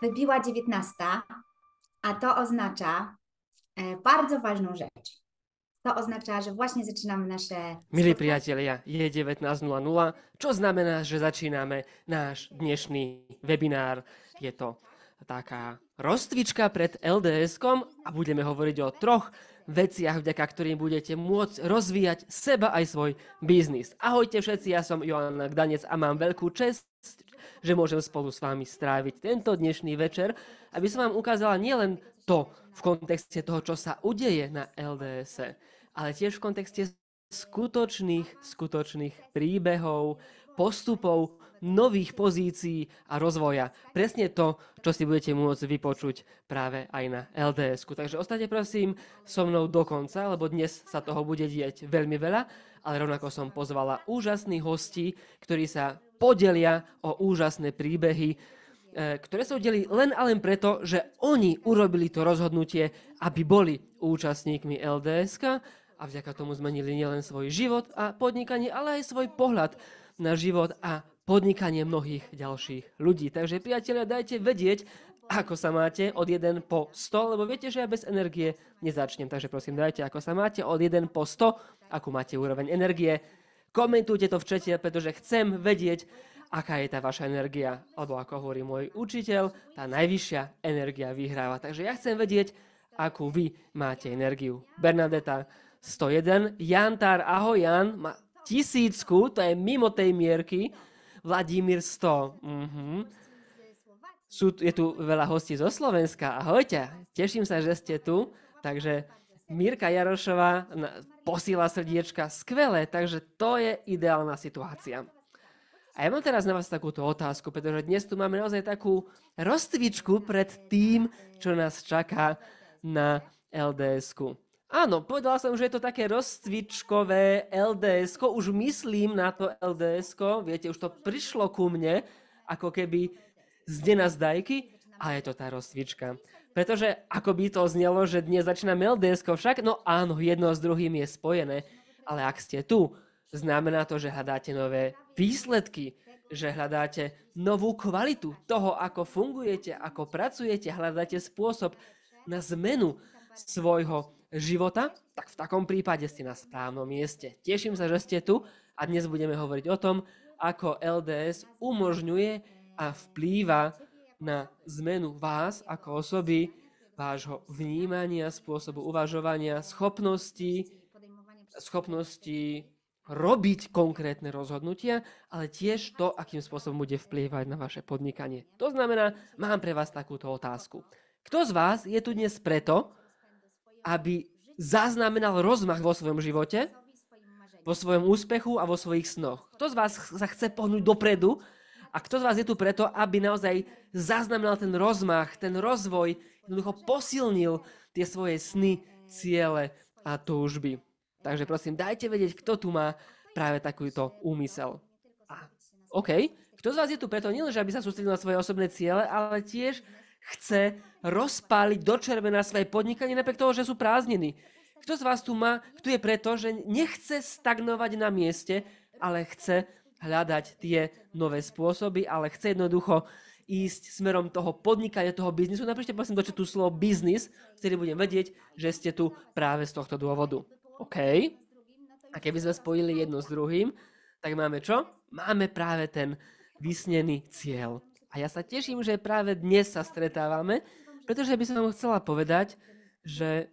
Wybiła 19, a to oznacza bardzo ważną rzecz. To oznacza, że właśnie zaczynamy nasze Milí spotkanie. priatelia, je 19.00, čo znamená, že začíname náš dnešný webinár. Je to taká rozcvička pred LDS-kom a budeme hovoriť o troch veciach, vďaka ktorým budete môcť rozvíjať seba aj svoj biznis. Ahojte všetci, ja som Joán Gdanec a mám veľkú čest, že môžem spolu s vami stráviť tento dnešný večer, aby som vám ukázala nielen to v kontexte toho, čo sa udeje na LDS-e, ale tiež v kontexte skutočných príbehov, postupov, nových pozícií a rozvoja. Presne to, čo si budete môcť vypočuť práve aj na LDS-ku. Takže ostajte prosím so mnou do konca, lebo dnes sa toho bude diať veľmi veľa, ale rovnako som pozvala úžasných hostí, ktorí sa podelia o úžasné príbehy, ktoré sa udeli len a len preto, že oni urobili to rozhodnutie, aby boli účastníkmi LDS-ka a vďaka tomu zmenili nielen svoj život a podnikanie, ale aj svoj pohľad na život a podnikanie mnohých ďalších ľudí. Takže priatelia, dajte vedieť, ako sa máte od 1 po 100, lebo viete, že ja bez energie nezačnem. Takže prosím, dajte, ako sa máte od 1 po 100, akú máte úroveň energie. Komentujte to v čete, pretože chcem vedieť, aká je tá vaša energia. Alebo ako hovorí môj učiteľ, tá najvyššia energia vyhráva. Takže ja chcem vedieť, akú vy máte energiu. Bernadeta 101, Jantár, ahoj Jan, má 1000, to je mimo tej mierky. Vladimír 100. Je tu veľa hostí zo Slovenska. Ahojte, teším sa, že ste tu. Takže Mirka Jarošová posíla srdiečka. Skvelé, takže to je ideálna situácia. A ja mám teraz na vás takúto otázku, pretože dnes tu máme naozaj takú rozcvičku pred tým, čo nás čaká na LDS-ku. Áno, povedala som, že je to také rozcvičkové LDS-ko, už myslím na to LDS-ko, viete, už to prišlo ku mne, ako keby z dena z dajky, a je to tá rozcvička. Pretože ako by to znelo, že dnes začíname LDS-ko však, no áno, jedno s druhým je spojené, ale ak ste tu, znamená to, že hľadáte nové výsledky, že hľadáte novú kvalitu toho, ako fungujete, ako pracujete, hľadáte spôsob na zmenu svojho života, tak v takom prípade ste na správnom mieste. Teším sa, že ste tu a dnes budeme hovoriť o tom, ako LDS umožňuje a vplýva na zmenu vás ako osoby, vášho vnímania, spôsobu uvažovania, schopnosti robiť konkrétne rozhodnutia, ale tiež to, akým spôsobom bude vplývať na vaše podnikanie. To znamená, mám pre vás takúto otázku. Kto z vás je tu dnes preto, aby zaznamenal rozmach vo svojom živote, vo svojom úspechu a vo svojich snoch? Kto z vás sa chce pohnúť dopredu a kto z vás je tu preto, aby naozaj zaznamenal ten rozmach, ten rozvoj, jednoducho posilnil tie svoje sny, ciele a túžby? Takže prosím, dajte vedieť, kto tu má práve takýto úmysel. OK, kto z vás je tu preto nielen, že aby sa sústredil na svoje osobné ciele, ale tiež chce rozpáliť do červená svoje podnikanie napriek toho, že sú prázdniny. Kto z vás tu je preto, že nechce stagnovať na mieste, ale chce hľadať tie nové spôsoby, ale chce jednoducho ísť smerom toho podnikania, toho biznisu. Napríklad prosím do četu slovo biznis, vtedy budem vedieť, že ste tu práve z tohto dôvodu. OK. A keby sme spojili jedno s druhým, tak máme čo? Máme práve ten vysnený cieľ. A ja sa teším, že práve dnes sa stretávame, pretože by som vám chcela povedať, že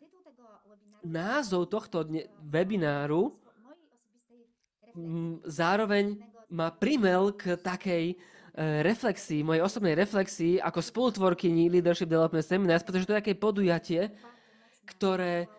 názov tohto webináru zároveň ma primel k takej reflexii, mojej osobnej reflexii ako spolutvorkyni Leadership Development Seminars, pretože to je také podujatie, ktoré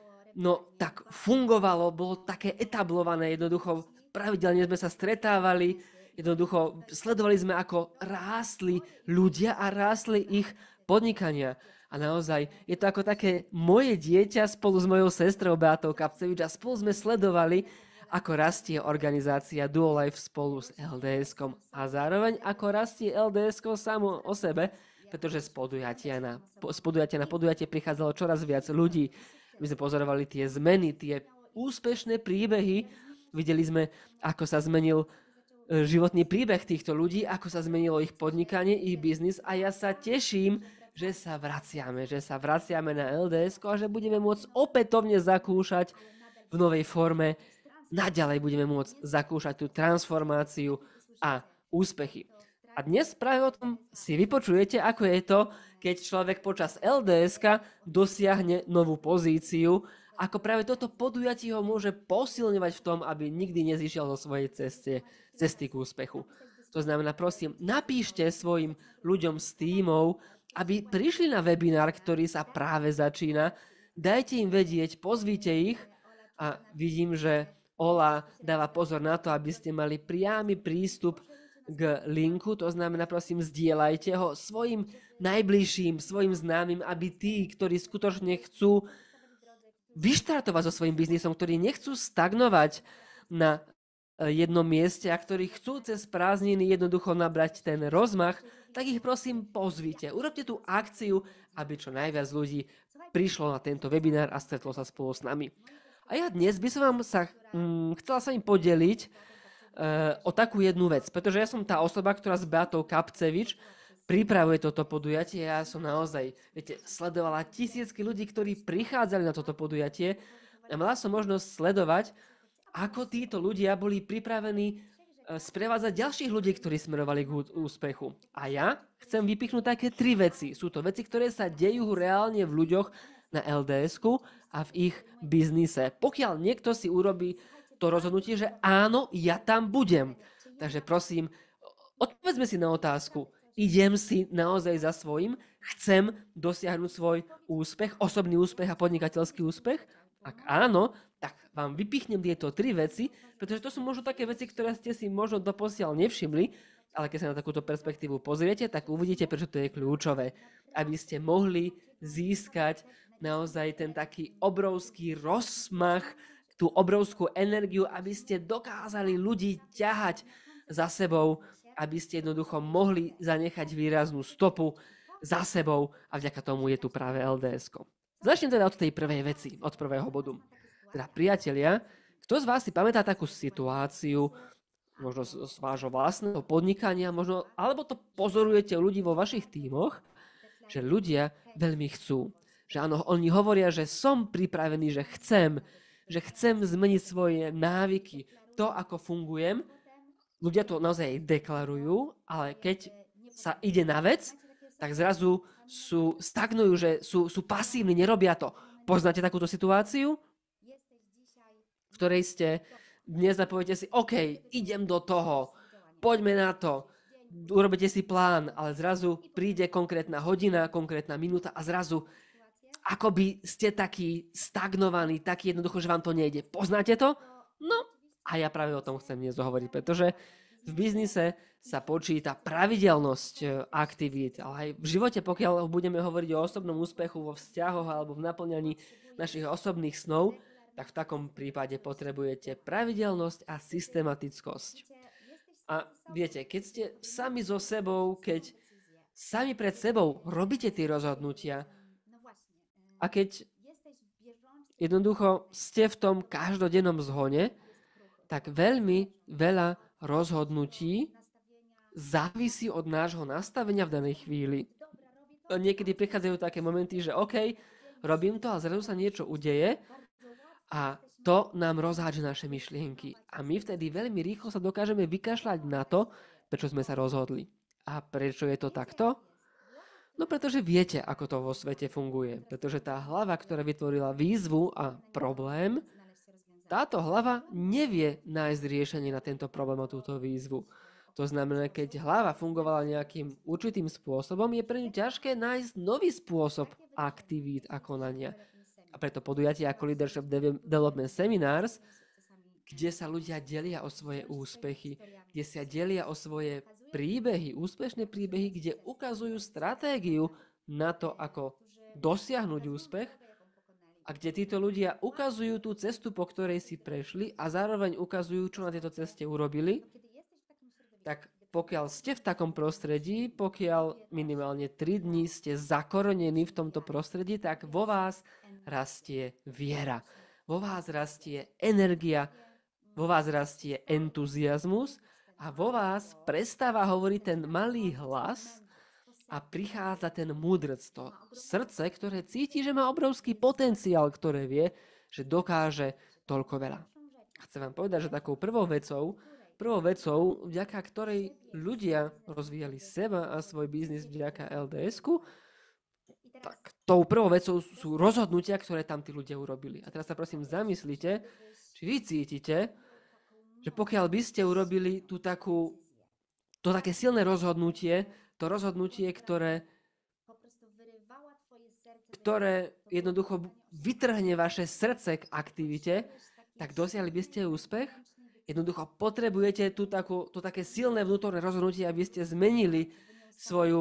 tak fungovalo, bolo také etablované, jednoducho pravidelne sme sa stretávali, jednoducho sledovali sme, ako rástli ľudia a rástli ich podnikania. A naozaj je to ako také moje dieťa spolu s mojou sestrou Beatou Kapcevič a spolu sme sledovali, ako rastie organizácia Duolife spolu s LDS-kom a zároveň ako rastie LDS-ko samo o sebe, pretože z podujatia na podujatie prichádzalo čoraz viac ľudí. My sme pozorovali tie zmeny, tie úspešné príbehy, videli sme, ako sa zmenil životný príbeh týchto ľudí, ako sa zmenilo ich podnikanie, ich biznis a ja sa teším, že sa vraciame na LDS a že budeme môcť opätovne zakúšať v novej forme. Naďalej budeme môcť zakúšať tú transformáciu a úspechy. A dnes práve o tom si vypočujete, ako je to, keď človek počas LDS-ka dosiahne novú pozíciu, ako práve toto podujatie ho môže posilňovať v tom, aby nikdy nezišiel zo svojej cesty k úspechu. To znamená, prosím, napíšte svojim ľuďom z tímov, aby prišli na webinár, ktorý sa práve začína. Dajte im vedieť, pozvite ich a vidím, že Ola dáva pozor na to, aby ste mali priamy prístup k linku, to znamená, prosím, zdieľajte ho svojim najbližším, svojim známym, aby tí, ktorí skutočne chcú vyštartovať so svojím biznisom, ktorí nechcú stagnovať na jednom mieste a ktorí chcú cez prázdniny jednoducho nabrať ten rozmach, tak ich prosím pozvite. Urobte tú akciu, aby čo najviac ľudí prišlo na tento webinár a stretlo sa spolu s nami. A ja dnes by som vám chcela sa im podeliť o takú jednu vec, pretože ja som tá osoba, ktorá s Beatou Kapcevič pripravuje toto podujatie. Ja som naozaj, sledovala tisícky ľudí, ktorí prichádzali na toto podujatie a mala som možnosť sledovať, ako títo ľudia boli pripravení sprevádzať ďalších ľudí, ktorí smerovali k úspechu. A ja chcem vypichnúť také 3 veci. Sú to veci, ktoré sa dejú reálne v ľuďoch na LDS-ku a v ich biznise. Pokiaľ niekto si urobí to rozhodnutie, že áno, ja tam budem. Takže prosím, odpovedzme si na otázku. Idem si naozaj za svojím? Chcem dosiahnuť svoj úspech, osobný úspech a podnikateľský úspech? Ak áno, tak vám vypichnem tieto 3 veci, pretože to sú možno také veci, ktoré ste si možno doposiaľ nevšimli, ale keď sa na takúto perspektívu pozriete, tak uvidíte, prečo to je kľúčové. Aby ste mohli získať naozaj ten taký obrovský rozmach, tú obrovskú energiu, aby ste dokázali ľudí ťahať za sebou, aby ste jednoducho mohli zanechať výraznú stopu za sebou a vďaka tomu je tu práve LDS-ko. Začnem teda od tej prvej veci, od prvého bodu. Teda priatelia, kto z vás si pamätá takú situáciu, možno z vášho vlastného podnikania, možno, alebo to pozorujete ľudí vo vašich tímoch, že ľudia veľmi chcú. Že áno, oni hovoria, že som pripravený, že chcem zmeniť svoje návyky, to, ako fungujem. Ľudia to naozaj deklarujú, ale keď sa ide na vec, tak zrazu stagnujú, že sú pasívni, nerobia to. Poznáte takúto situáciu, v ktorej ste dnes napoviete si, OK, idem do toho, poďme na to, urobíte si plán, ale zrazu príde konkrétna hodina, konkrétna minúta a zrazu akoby ste takí stagnovaní, takí jednoducho, že vám to nejde. Poznáte to? No a ja práve o tom chcem dnes hovoriť, pretože v biznise sa počíta pravidelnosť aktivít, ale aj v živote, pokiaľ budeme hovoriť o osobnom úspechu vo vzťahoch alebo v naplňaní našich osobných snov, tak v takom prípade potrebujete pravidelnosť a systematickosť. A viete, keď ste sami so sebou, keď sami pred sebou robíte tie rozhodnutia, a keď jednoducho ste v tom každodennom zhone, tak veľmi veľa rozhodnutí závisí od nášho nastavenia v danej chvíli. Niekedy prichádzajú také momenty, že OK, robím to a zrazu sa niečo udeje a to nám rozhádže naše myšlienky. A my vtedy veľmi rýchlo sa dokážeme vykašľať na to, prečo sme sa rozhodli. A prečo je to takto? No pretože viete, ako to vo svete funguje. Pretože tá hlava, ktorá vytvorila výzvu a problém, táto hlava nevie nájsť riešenie na tento problém a túto výzvu. To znamená, keď hlava fungovala nejakým určitým spôsobom, je pre ňu ťažké nájsť nový spôsob aktivít a konania. A preto podujatie ako Leadership Development Seminars, kde sa ľudia delia o svoje úspechy, kde sa delia o svoje príbehy, úspešné príbehy, kde ukazujú stratégiu na to, ako dosiahnuť úspech a kde títo ľudia ukazujú tú cestu, po ktorej si prešli a zároveň ukazujú, čo na tejto ceste urobili, tak pokiaľ ste v takom prostredí, pokiaľ minimálne 3 dní ste zakorenení v tomto prostredí, tak vo vás rastie viera, vo vás rastie energia, vo vás rastie entuziazmus a vo vás prestáva hovoriť ten malý hlas a prichádza ten múdrec, to srdce, ktoré cíti, že má obrovský potenciál, ktoré vie, že dokáže toľko veľa. A chcem vám povedať, že takou prvou vecou, vďaka ktorej ľudia rozvíjali seba a svoj biznis vďaka LDS-ku, tak tou prvou vecou sú rozhodnutia, ktoré tam tí ľudia urobili. A teraz sa prosím zamyslite, či vy cítite, že pokiaľ by ste urobili to také silné rozhodnutie, to rozhodnutie, ktoré jednoducho vytrhne vaše srdce k aktivite, tak dosiahli by ste úspech. Jednoducho potrebujete to také silné vnútorné rozhodnutie, aby ste zmenili svoje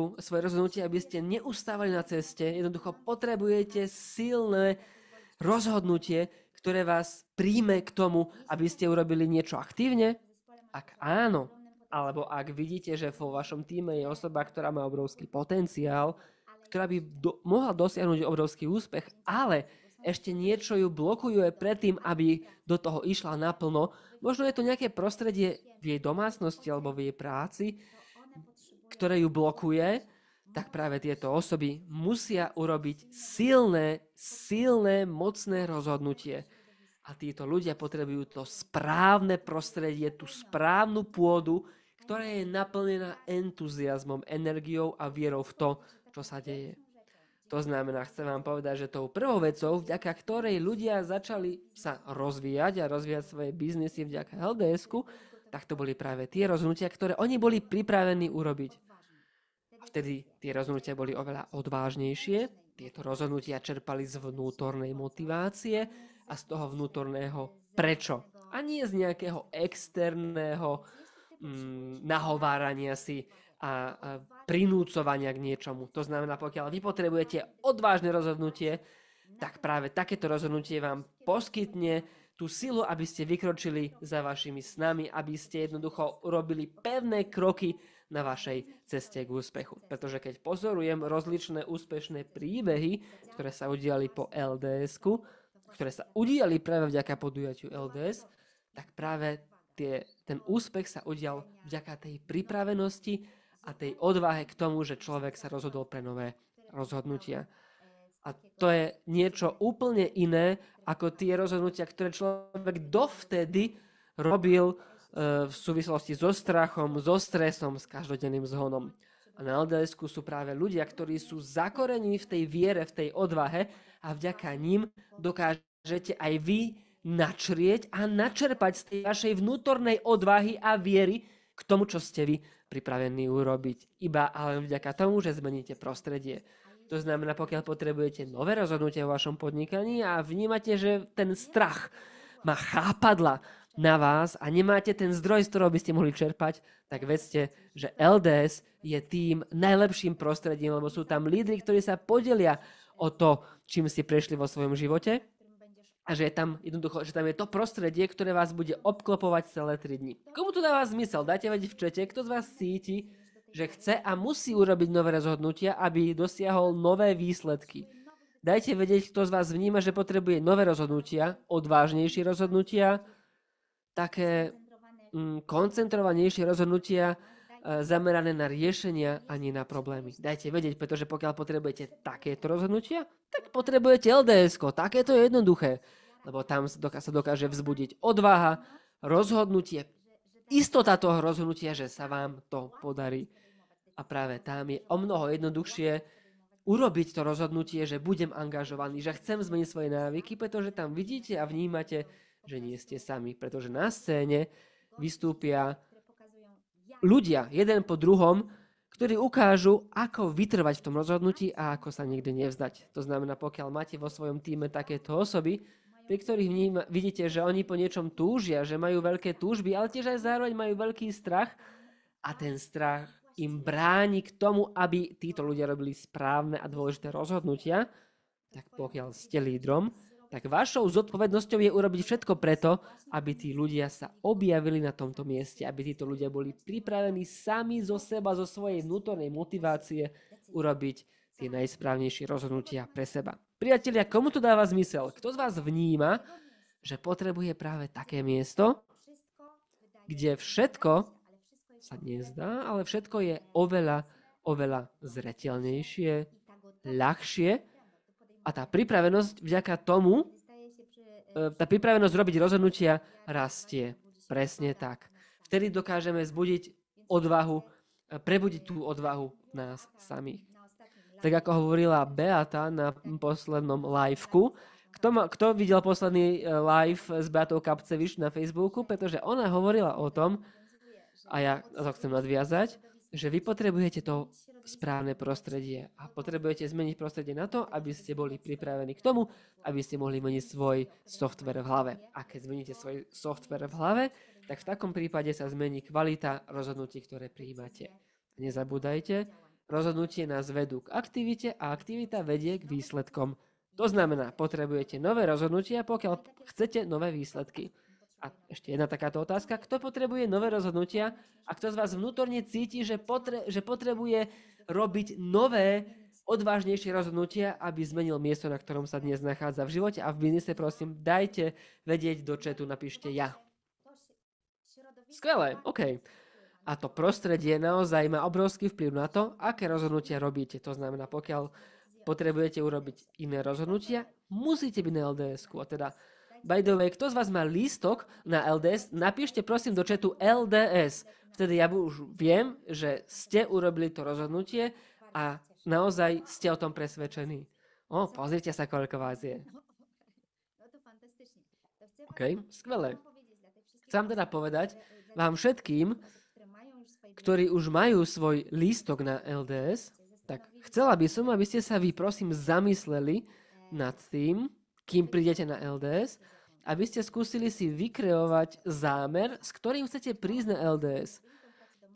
rozhodnutie, aby ste neustávali na ceste. Jednoducho potrebujete silné rozhodnutie, ktoré vás príjme k tomu, aby ste urobili niečo aktívne. Ak áno, alebo ak vidíte, že vo vašom týme je osoba, ktorá má obrovský potenciál, ktorá by mohla dosiahnuť obrovský úspech, ale ešte niečo ju blokuje predtým, aby do toho išla naplno. Možno je to nejaké prostredie v jej domácnosti alebo v jej práci, ktoré ju blokuje, tak práve tieto osoby musia urobiť silné, mocné rozhodnutie. A títo ľudia potrebujú to správne prostredie, tú správnu pôdu, ktorá je naplnená entuziasmom, energiou a vierou v to, čo sa deje. To znamená, chcem vám povedať, že tou prvou vecou, vďaka ktorej ľudia začali sa rozvíjať a rozvíjať svoje biznisy vďaka LDS-ku, tak to boli práve tie rozhodnutia, ktoré oni boli pripravení urobiť. A vtedy tie rozhodnutia boli oveľa odvážnejšie. Tieto rozhodnutia čerpali z vnútornej motivácie a z toho vnútorného prečo. A nie z nejakého externého nahovárania si a prinúcovania k niečomu. To znamená, pokiaľ vy potrebujete odvážne rozhodnutie, tak práve takéto rozhodnutie vám poskytne tú silu, aby ste vykročili za vašimi snami, aby ste jednoducho urobili pevné kroky na vašej ceste k úspechu. Pretože keď pozorujem rozličné úspešné príbehy, ktoré sa udiali po LDS-ku, ktoré sa udiali práve vďaka podujatiu LDS, tak práve ten úspech sa udial vďaka tej pripravenosti a tej odvahe k tomu, že človek sa rozhodol pre nové rozhodnutia. A to je niečo úplne iné, ako tie rozhodnutia, ktoré človek dovtedy robil v súvislosti so strachom, so stresom, s každodenným zhonom. A na LDS-ku sú práve ľudia, ktorí sú zakorení v tej viere, v tej odvahe a vďaka ním dokážete aj vy načrieť a načerpať z tej vašej vnútornej odvahy a viery k tomu, čo ste vy pripravení urobiť. Iba ale vďaka tomu, že zmeníte prostredie. To znamená, pokiaľ potrebujete nové rozhodnutie vo vašom podnikaní a vnímate, že ten strach má chápadla na vás a nemáte ten zdroj, z ktorého by ste mohli čerpať, tak vedzte, že LDS je tým najlepším prostredím, lebo sú tam lídri, ktorí sa podelia o to, čím ste prešli vo svojom živote a že je tam jednoducho, že tam je to prostredie, ktoré vás bude obklopovať celé 3 dni. Komu to dáva zmysel? Dajte vedieť v čete, kto z vás cíti, že chce a musí urobiť nové rozhodnutia, aby dosiahol nové výsledky. Dajte vedieť, kto z vás vníma, že potrebuje nové rozhodnutia, odvážnejšie rozhodnutia, také koncentrovanejšie rozhodnutia zamerané na riešenia a nie na problémy. Dajte vedieť, pretože pokiaľ potrebujete takéto rozhodnutia, tak potrebujete LDS-ko. Takéto je jednoduché, lebo tam sa dokáže vzbudiť odvaha, rozhodnutie, istota toho rozhodnutia, že sa vám to podarí. A práve tam je o mnoho jednoduchšie urobiť to rozhodnutie, že budem angažovaný, že chcem zmeniť svoje návyky, pretože tam vidíte a vnímate, že nie ste sami, pretože na scéne vystúpia ľudia, jeden po druhom, ktorí ukážu, ako vytrvať v tom rozhodnutí a ako sa nikdy nevzdať. To znamená, pokiaľ máte vo svojom týme takéto osoby, pri ktorých vidíte, že oni po niečom túžia, že majú veľké túžby, ale tiež aj zároveň majú veľký strach a ten strach im bráni k tomu, aby títo ľudia robili správne a dôležité rozhodnutia, tak pokiaľ ste lídrom, tak vašou zodpovednosťou je urobiť všetko preto, aby tí ľudia sa objavili na tomto mieste, aby títo ľudia boli pripravení sami zo seba, zo svojej vnútornej motivácie urobiť tie najsprávnejšie rozhodnutia pre seba. Priatelia, komu to dáva zmysel? Kto z vás vníma, že potrebuje práve také miesto, kde všetko sa nezdá, ale všetko je oveľa zreteľnejšie, ľahšie a tá pripravenosť vďaka tomu, tá pripravenosť robiť rozhodnutia rastie. Presne tak. Vtedy dokážeme zbudiť odvahu, prebudiť tú odvahu nás samých. Tak ako hovorila Beata na poslednom liveku, kto videl posledný live s Beatou Kapcevič na Facebooku, pretože ona hovorila o tom, a ja to chcem nadviazať, že vy potrebujete to správne prostredie a potrebujete zmeniť prostredie na to, aby ste boli pripravení k tomu, aby ste mohli meniť svoj software v hlave. A keď zmeníte svoj software v hlave, tak v takom prípade sa zmení kvalita rozhodnutí, ktoré prijímate. Nezabúdajte, rozhodnutie nás vedú k aktivite a aktivita vedie k výsledkom. To znamená, potrebujete nové rozhodnutia, pokiaľ chcete nové výsledky. A ešte jedna takáto otázka. Kto potrebuje nové rozhodnutia a kto z vás vnútorne cíti, že potrebuje robiť nové, odvážnejšie rozhodnutia, aby zmenil miesto, na ktorom sa dnes nachádza v živote a v biznise, prosím, dajte vedieť do chatu, napíšte ja. Skvelé, OK. A to prostredie naozaj má obrovský vplyv na to, aké rozhodnutia robíte. To znamená, pokiaľ potrebujete urobiť iné rozhodnutia, musíte byť na LDS-ku. A teda, by the way, kto z vás má lístok na LDS, napíšte prosím do chatu LDS. Vtedy ja už viem, že ste urobili to rozhodnutie a naozaj ste o tom presvedčení. Pozrite sa, koľko vás je. OK, skvelé. Chcem teda povedať vám všetkým, ktorí už majú svoj lístok na LDS, tak chcela by som, aby ste sa vy prosím zamysleli nad tým, kým prídete na LDS, aby ste skúsili si vykreovať zámer, s ktorým chcete prísť na LDS.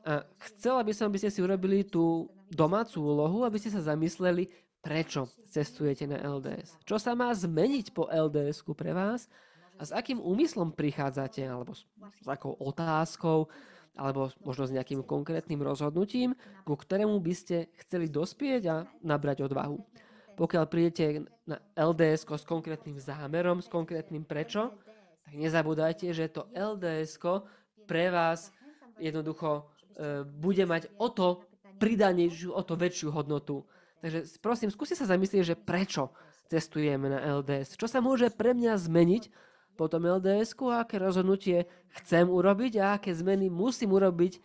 A chcela by som, aby ste si urobili tú domácu úlohu, aby ste sa zamysleli, prečo cestujete na LDS. Čo sa má zmeniť po LDS-ku pre vás a s akým úmyslom prichádzate, alebo s akou otázkou, alebo možno s nejakým konkrétnym rozhodnutím, ku ktorému by ste chceli dospieť a nabrať odvahu. Pokiaľ prídete na LDS s konkrétnym zámerom, s konkrétnym prečo, tak nezabúdajte, že to LDS pre vás jednoducho bude mať o to pridanejšiu, o to väčšiu hodnotu. Takže prosím, skúste sa zamyslieť, že prečo cestujeme na LDS. Čo sa môže pre mňa zmeniť po tom LDS-ku a aké rozhodnutie chcem urobiť a aké zmeny musím urobiť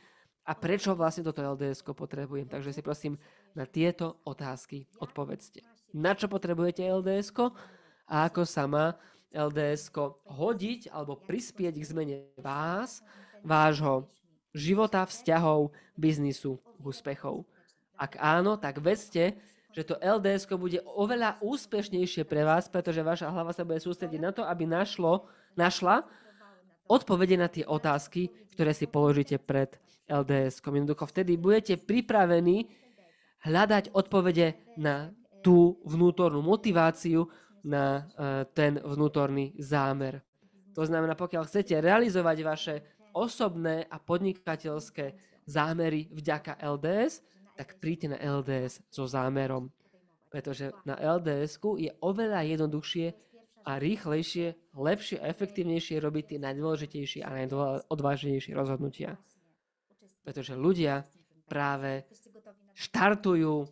a prečo vlastne toto LDS-ko potrebujem. Takže si prosím na tieto otázky odpovedzte. Na čo potrebujete LDS-ko a ako sa má LDS-ko hodiť alebo prispieť k zmene vás, vášho života, vzťahov, biznisu, úspechov. Ak áno, tak vedzte, že to LDS-ko bude oveľa úspešnejšie pre vás, pretože vaša hlava sa bude sústrediť na to, aby našla odpovede na tie otázky, ktoré si položíte pred LDS-kom. Jednoducho vtedy budete pripravení hľadať odpovede na tú vnútornú motiváciu, na ten vnútorný zámer. To znamená, pokiaľ chcete realizovať vaše osobné a podnikateľské zámery vďaka LDS, tak príďte na LDS so zámerom. Pretože na LDS-ku je oveľa jednoduchšie a rýchlejšie, lepšie a efektívnejšie robiť tie najdôležitejšie a najodvážnejšie rozhodnutia. Pretože ľudia práve štartujú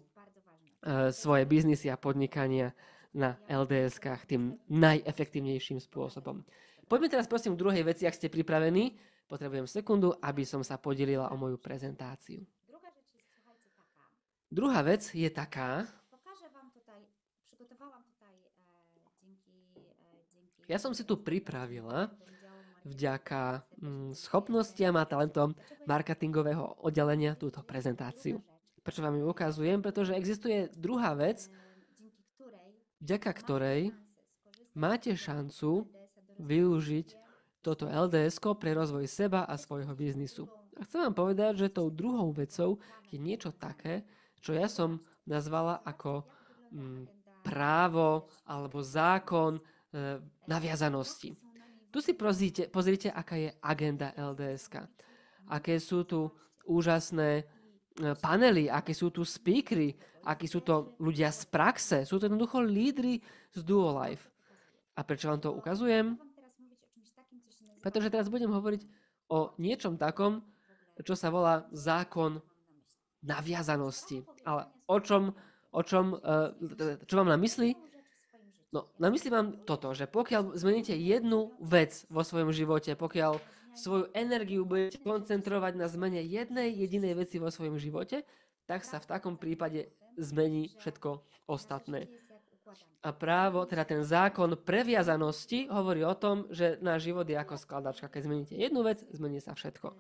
svoje biznisy a podnikania na LDS-kách tým najefektívnejším spôsobom. Poďme teraz prosím k druhej veci, ak ste pripravení. Potrebujem sekundu, aby som sa podelila o moju prezentáciu. Druhá vec je taká, ja som si tu pripravila vďaka schopnostiam a talentom marketingového oddelenia túto prezentáciu. Prečo vám ju ukazujem? Pretože existuje druhá vec, vďaka ktorej máte šancu využiť toto LDS-ko pre rozvoj seba a svojho biznisu. A chcem vám povedať, že tou druhou vecou je niečo také, čo ja som nazvala ako právo alebo zákon naviazanosti. Tu si pozrite, aká je agenda LDS-ka. Aké sú tu úžasné panely, aké sú tu speakery, akí sú to ľudia z praxe, sú to jednoducho lídri z Duolife. A prečo vám to ukazujem? Pretože teraz budem hovoriť o niečom takom, čo sa volá zákon naviazanosti. Ale čo mám na mysli? No, na mysli mám toto, že pokiaľ zmeníte jednu vec vo svojom živote, pokiaľ svoju energiu budete koncentrovať na zmene jednej jedinej veci vo svojom živote, tak sa v takom prípade zmení všetko ostatné. A teda ten zákon previazanosti hovorí o tom, že náš život je ako skladačka. Keď zmeníte jednu vec, zmení sa všetko.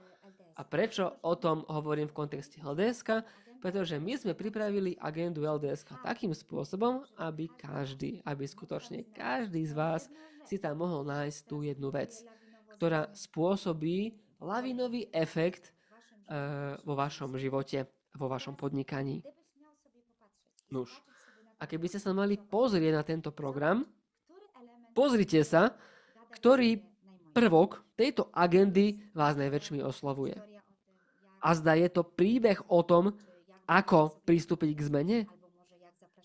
A prečo o tom hovorím v kontexte LDS-ka? Pretože my sme pripravili agendu LDS-ka takým spôsobom, aby skutočne každý z vás si tam mohol nájsť tú jednu vec, ktorá spôsobí lavinový efekt vo vašom živote, vo vašom podnikaní. Nuž. A keby ste sa mali pozrieť na tento program, pozrite sa, ktorý prvok tejto agendy vás najväčšmi oslovuje. A zda je to príbeh o tom, ako pristúpiť k zmene,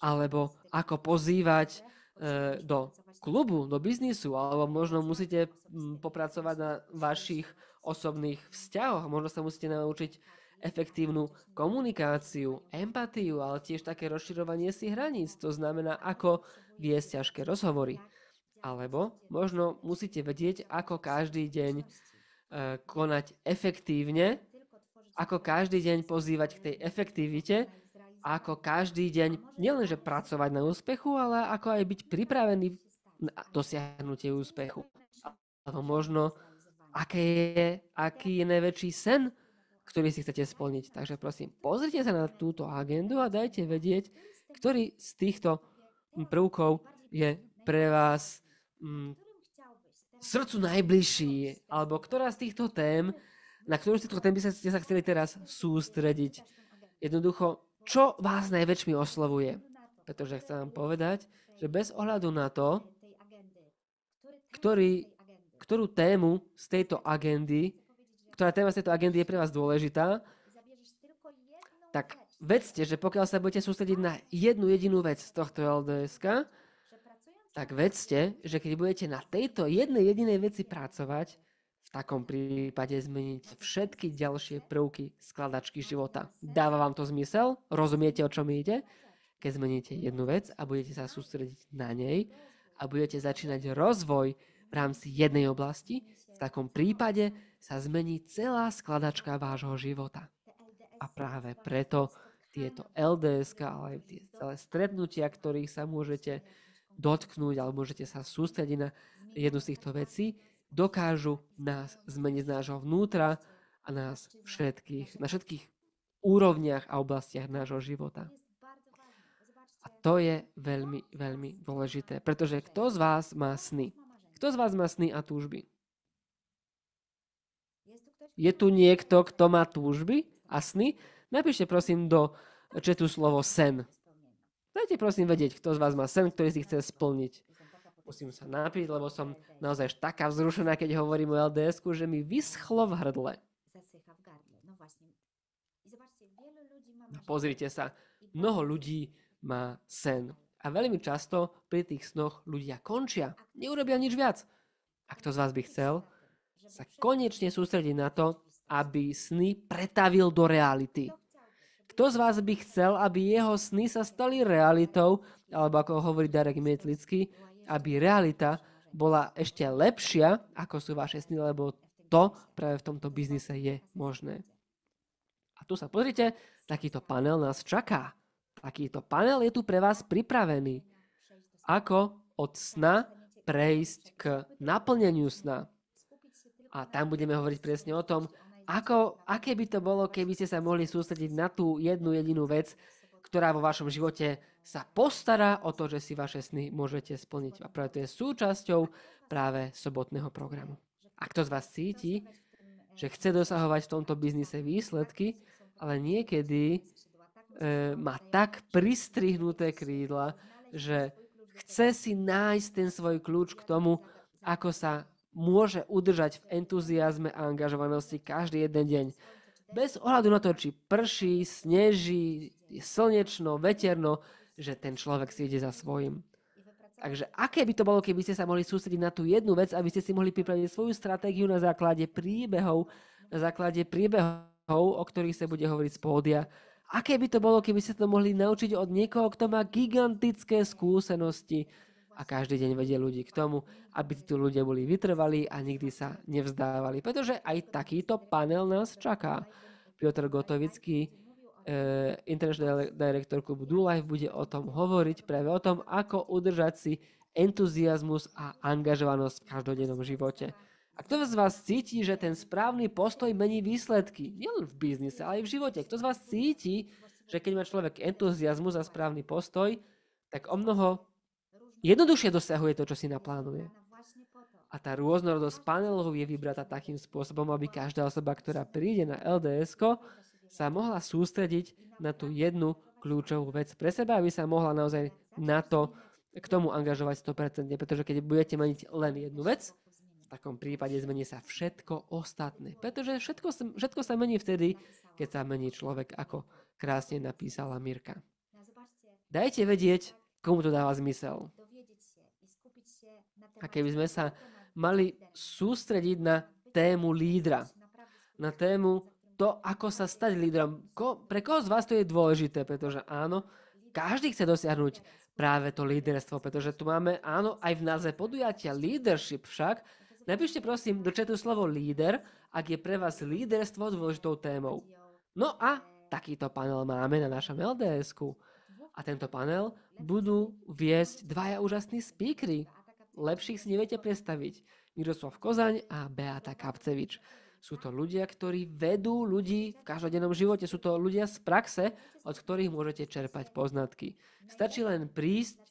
alebo ako pozývať do klubu, do biznisu, alebo možno musíte popracovať na vašich osobných vzťahoch, možno sa musíte naučiť efektívnu komunikáciu, empatiu, ale tiež také rozširovanie si hraníc, to znamená, ako viesť ťažké rozhovory. Alebo možno musíte vedieť, ako každý deň konať efektívne, ako každý deň pozývať k tej efektivite, ako každý deň nielenže pracovať na úspechu, ale ako aj byť pripravený na dosiahnutie úspechu. Alebo možno, aký je najväčší sen, ktorý si chcete splniť. Takže prosím, pozrite sa na túto agendu a dajte vedieť, ktorý z týchto prvkov je pre vás srdcu najbližší, alebo ktorá z týchto tém, na ktorú z týchto tém by ste sa chceli teraz sústrediť. Jednoducho, čo vás najväčšmi oslovuje? Pretože chcem vám povedať, že bez ohľadu na to, ktorú tému z tejto agendy, ktorá téma z tejto agendy je pre vás dôležitá, tak vedzte, že pokiaľ sa budete sústrediť na jednu jedinú vec z tohto LDS-ka, tak vedzte, že keď budete na tejto jednej jedinej veci pracovať, v takom prípade zmeníte všetky ďalšie prvky skladačky života. Dáva vám to zmysel? Rozumiete, o čom ide? Keď zmeníte jednu vec a budete sa sústrediť na nej a budete začínať rozvoj v rámci jednej oblasti, v takom prípade sa zmení celá skladačka vášho života. A práve preto tieto LDS-ka, ale aj tie celé stretnutia, ktorých sa môžete dotknúť, alebo môžete sa sústrediť na jednu z týchto vecí, dokážu nás zmeniť z nášho vnútra a nás všetkých, na všetkých úrovniach a oblastiach nášho života. A to je veľmi, veľmi dôležité, pretože kto z vás má sny? Kto z vás má sny a túžby? Je tu niekto, kto má túžby a sny? Napíšte prosím do chatu slovo sen. Dajte prosím vedieť, kto z vás má sen, ktorý si chce splniť. Musím sa napiť, lebo som naozaj taká vzrušená, keď hovorím o LDS-ku, že mi vyschlo v hrdle. No, pozrite sa, mnoho ľudí má sen. A veľmi často pri tých snoch ľudia končia, neurobia nič viac. A kto z vás by chcel sa konečne sústrediť na to, aby sny pretavil do reality? Kto z vás by chcel, aby jeho sny sa stali realitou, alebo ako hovorí Darek Metlický, aby realita bola ešte lepšia, ako sú vaše sny, lebo to práve v tomto biznise je možné. A tu sa pozrite, takýto panel nás čaká. Takýto panel je tu pre vás pripravený. Ako od sna prejsť k naplneniu sna. A tam budeme hovoriť presne o tom, aké by to bolo, keby ste sa mohli sústrediť na tú jednu jedinú vec, ktorá vo vašom živote sa postará o to, že si vaše sny môžete splniť. A práve to je súčasťou práve sobotného programu. A kto z vás cíti, že chce dosahovať v tomto biznise výsledky, ale niekedy má tak pristrihnuté krídla, že chce si nájsť ten svoj kľúč k tomu, ako sa môže udržať v entuziazme a angažovanosti každý jeden deň. Bez ohľadu na to, či prší, sneží, je slnečno, veterno, že ten človek si ide za svojím. Takže aké by to bolo, keby ste sa mohli sústrediť na tú jednu vec, aby ste si mohli pripraviť svoju stratégiu na základe príbehov o ktorých sa bude hovoriť z pódia. Aké by to bolo, keby ste to mohli naučiť od niekoho, kto má gigantické skúsenosti a každý deň vedie ľudí k tomu, aby títo ľudia boli vytrvalí a nikdy sa nevzdávali. Pretože aj takýto panel nás čaká. Piotr Gotovický, International Director klubu Do Life, bude o tom hovoriť, práve o tom, ako udržať si entuziasmus a angažovanosť v každodennom živote. A kto z vás cíti, že ten správny postoj mení výsledky? Nielen v biznise, ale aj v živote. Kto z vás cíti, že keď má človek entuziasmus a správny postoj, tak o mnoho jednoduchšie dosahuje to, čo si naplánuje. A tá rôznorodosť panelov je vybratá takým spôsobom, aby každá osoba, ktorá príde na LDS-ko, sa mohla sústrediť na tú jednu kľúčovú vec pre seba, aby sa mohla naozaj na to k tomu angažovať 100%. Pretože keď budete meniť len jednu vec, v takom prípade zmení sa všetko ostatné. Pretože všetko sa mení vtedy, keď sa mení človek, ako krásne napísala Mirka. Dajte vedieť, komu to dáva zmysel. A keby sme sa mali sústrediť na tému lídra, na tému to, ako sa stať lídrom. Pre koho z vás to je dôležité? Pretože áno, každý chce dosiahnuť práve to líderstvo, pretože tu máme, áno, aj v názve podujatia leadership však. Napíšte prosím do chatu slovo líder, ak je pre vás líderstvo dôležitou témou. No a takýto panel máme na našom LDS-ku. A tento panel budú viesť dvaja úžasní speakery. Lepších si neviete predstaviť. Miroslav Kozaň a Beata Kapcevič. Sú to ľudia, ktorí vedú ľudí v každodennom živote. Sú to ľudia z praxe, od ktorých môžete čerpať poznatky. Stačí len prísť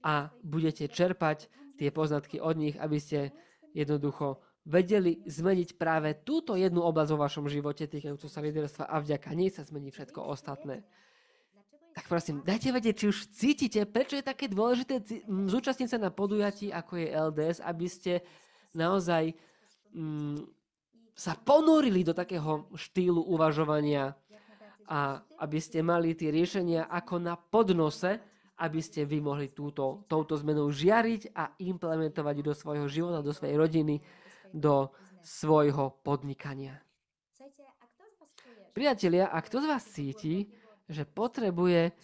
a budete čerpať tie poznatky od nich, aby ste jednoducho vedeli zmeniť práve túto jednu oblasť vo vašom živote týkajúcu sa líderstva a vďaka nej sa zmení všetko ostatné. Tak prosím, dajte vedieť, či už cítite, prečo je také dôležité zúčastniť sa na podujatí, ako je LDS, aby ste naozaj sa ponúrili do takého štýlu uvažovania a aby ste mali tie riešenia ako na podnose, aby ste vy mohli touto zmenou žiariť a implementovať do svojho života, do svojej rodiny, do svojho podnikania. Priatelia, a kto z vás cíti, že potrebuje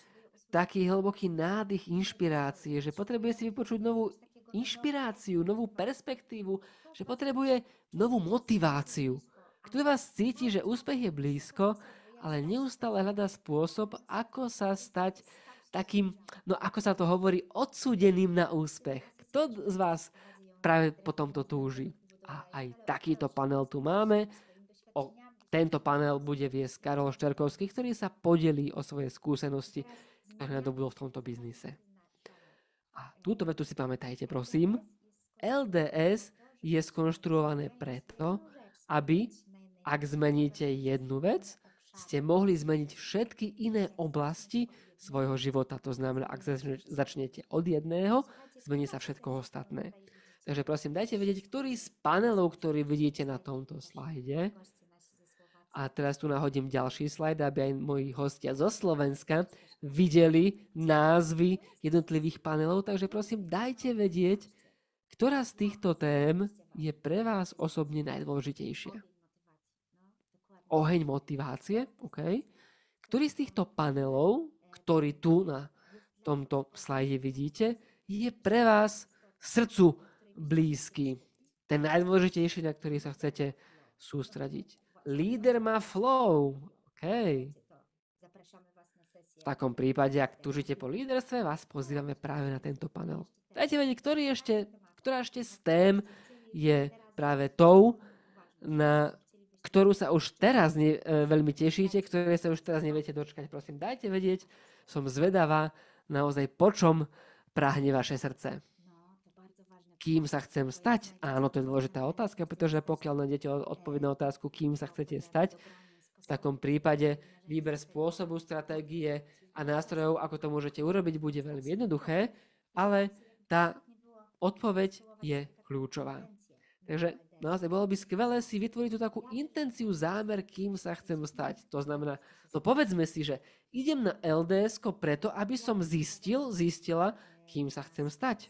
taký hlboký nádych inšpirácie, že potrebuje si vypočuť novú inšpiráciu, novú perspektívu, že potrebuje novú motiváciu. Kto z vás cíti, že úspech je blízko, ale neustále hľadá spôsob, ako sa stať takým, no ako sa to hovorí, odsúdeným na úspech. Kto z vás práve po tomto túži? A aj takýto panel tu máme. Tento panel bude viesť Karol Šterkovský, ktorý sa podelí o svoje skúsenosti, ktoré nadobudol v tomto biznise. A túto vetu si pamätajte, prosím. LDS je skonštruované preto, aby, ak zmeníte jednu vec, ste mohli zmeniť všetky iné oblasti svojho života. To znamená, ak začnete od jedného, zmení sa všetko ostatné. Takže prosím, dajte vedieť, ktorý z panelov, ktorý vidíte na tomto slajde. A teraz tu nahodím ďalší slajd, aby aj moji hostia zo Slovenska videli názvy jednotlivých panelov. Takže prosím, dajte vedieť, ktorá z týchto tém je pre vás osobne najdôležitejšia. Oheň motivácie, OK. Ktorý z týchto panelov, ktorý tu na tomto slajde vidíte, je pre vás srdcu blízky. Ten najdôležitejší, na ktorý sa chcete sústrediť. Líder má flow. OK. V takom prípade, ak túžite po líderstve, vás pozývame práve na tento panel. Dajte vedieť, ktorá ešte z tém je práve tou, na ktorú sa už teraz veľmi tešíte, ktoré sa už teraz neviete dočkať. Prosím, dajte vedieť. Som zvedavá naozaj, po čom prahne vaše srdce. Kým sa chcem stať? Áno, to je dôležitá otázka, pretože pokiaľ nájdete odpoveď na otázku, kým sa chcete stať, v takom prípade výber spôsobu, stratégie a nástrojov, ako to môžete urobiť, bude veľmi jednoduché, ale tá odpoveď je kľúčová. Takže naozaj bolo by skvelé si vytvoriť tú takú intenciu, zámer, kým sa chcem stať. To znamená, no povedzme si, že idem na LDS-ko preto, aby som zistila, kým sa chcem stať.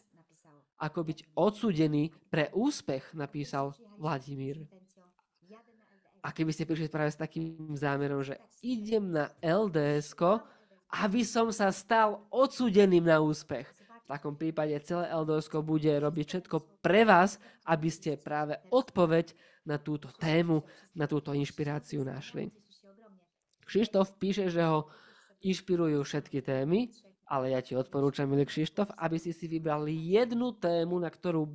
Ako byť odsúdený pre úspech, napísal Vladimír. A keby ste prišli práve s takým zámerom, že idem na LDS-ko, aby som sa stal odsúdeným na úspech. V takom prípade celé LDS-ko bude robiť všetko pre vás, aby ste práve odpoveď na túto tému, na túto inšpiráciu našli. Kšištof píše, že ho inšpirujú všetky témy, ale ja ti odporúčam, milý Kšištof, aby si vybral jednu tému, na ktorú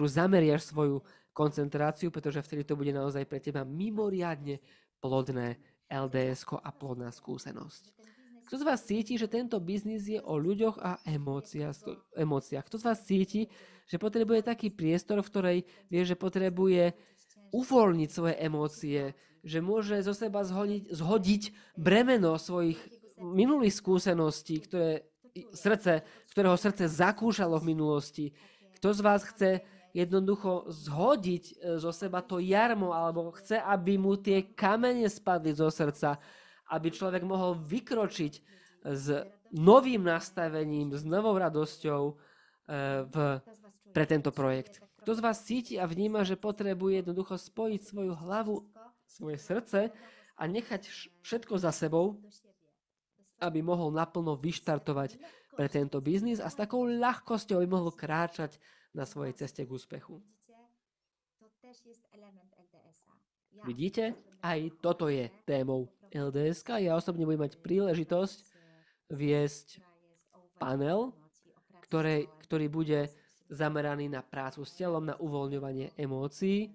zameriaš svoju koncentráciu, pretože vtedy to bude naozaj pre teba mimoriadne plodné LDS-ko a plodná skúsenosť. Kto z vás cíti, že tento biznis je o ľuďoch a emóciách? Kto z vás cíti, že potrebuje taký priestor, v ktorej vie, že potrebuje uvoľniť svoje emócie, že môže zo seba zhodiť bremeno svojich minulých skúseností, ktorého srdce zakúšalo v minulosti? Kto z vás chce jednoducho zhodiť zo seba to jarmo, alebo chce, aby mu tie kamene spadli zo srdca, aby človek mohol vykročiť s novým nastavením, s novou radosťou pre tento projekt? Kto z vás cíti a vníma, že potrebuje jednoducho spojiť svoju hlavu, svoje srdce a nechať všetko za sebou, aby mohol naplno vyštartovať pre tento biznis a s takou ľahkosťou aby mohol kráčať na svojej ceste k úspechu? Vidíte? Aj toto je témou LDS-ka. Ja osobne budem mať príležitosť viesť panel, ktorý bude zameraný na prácu s telom, na uvoľňovanie emócií.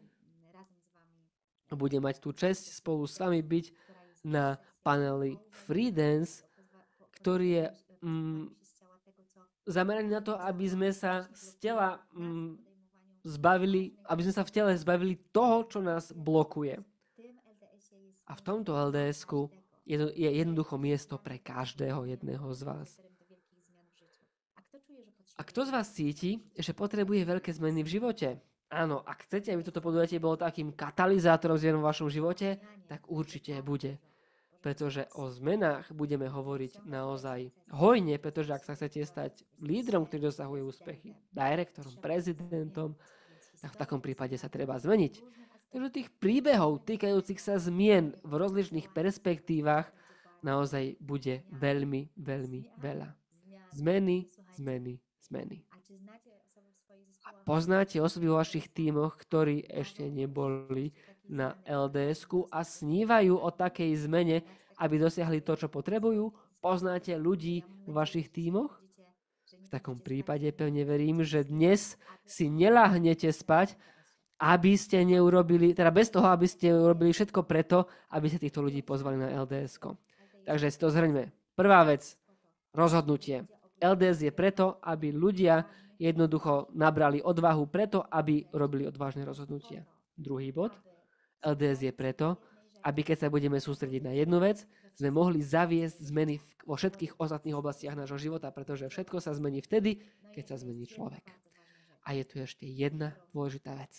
Budem mať tú česť spolu s vami byť na paneli Free Dance, ktorý je zameraný na to, aby sme sa z tela v tele zbavili toho, čo nás blokuje. A v tomto LDS-ku je jednoducho miesto pre každého jedného z vás. A kto z vás cíti, že potrebuje veľké zmeny v živote? Áno, ak chcete, aby toto podujatie bolo takým katalizátorom zmien v vašom živote, tak určite bude. Pretože o zmenách budeme hovoriť naozaj hojne, pretože ak sa chcete stať lídrom, ktorý dosahuje úspechy, direktorom, prezidentom, tak v takom prípade sa treba zmeniť. Takže tých príbehov týkajúcich sa zmien v rozličných perspektívach naozaj bude veľmi, veľmi veľa. Zmeny. A poznáte osoby vo vašich tímoch, ktorí ešte neboli na LDS-ku a snívajú o takej zmene, aby dosiahli to, čo potrebujú? Poznáte ľudí vo vašich tímoch? V takom prípade pevne verím, že dnes si neláhnete spať, aby ste neurobili, teda bez toho, aby ste urobili všetko preto, aby ste týchto ľudí pozvali na LDS-ko. Takže si to zhrňme. Prvá vec, rozhodnutie. LDS je preto, aby ľudia jednoducho nabrali odvahu preto, aby robili odvážne rozhodnutia. Druhý bod, LDS je preto, aby keď sa budeme sústrediť na jednu vec, sme mohli zaviesť zmeny vo všetkých ostatných oblastiach nášho života, pretože všetko sa zmení vtedy, keď sa zmení človek. A je tu ešte jedna dôležitá vec,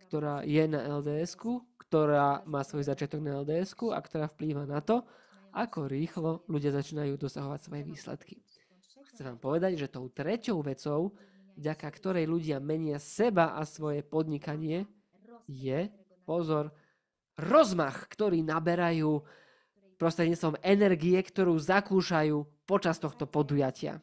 ktorá je na LDS-ku, ktorá má svoj začiatok na LDS-ku a ktorá vplýva na to, ako rýchlo ľudia začínajú dosahovať svoje výsledky. Chcem vám povedať, že tou treťou vecou, vďaka ktorej ľudia menia seba a svoje podnikanie, je, pozor, rozmach, ktorý naberajú prostredníctvom energie, ktorú zakúšajú počas tohto podujatia.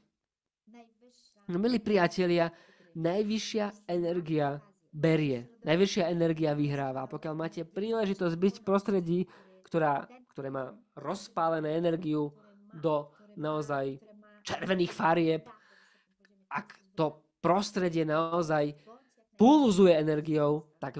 No, milí priatelia, najvyššia energia berie. Najvyššia energia vyhráva. Pokiaľ máte príležitosť byť v prostredí, ktoré má rozpálené energiu do naozaj červených farieb, ak to prostredie naozaj pulzuje energiou, tak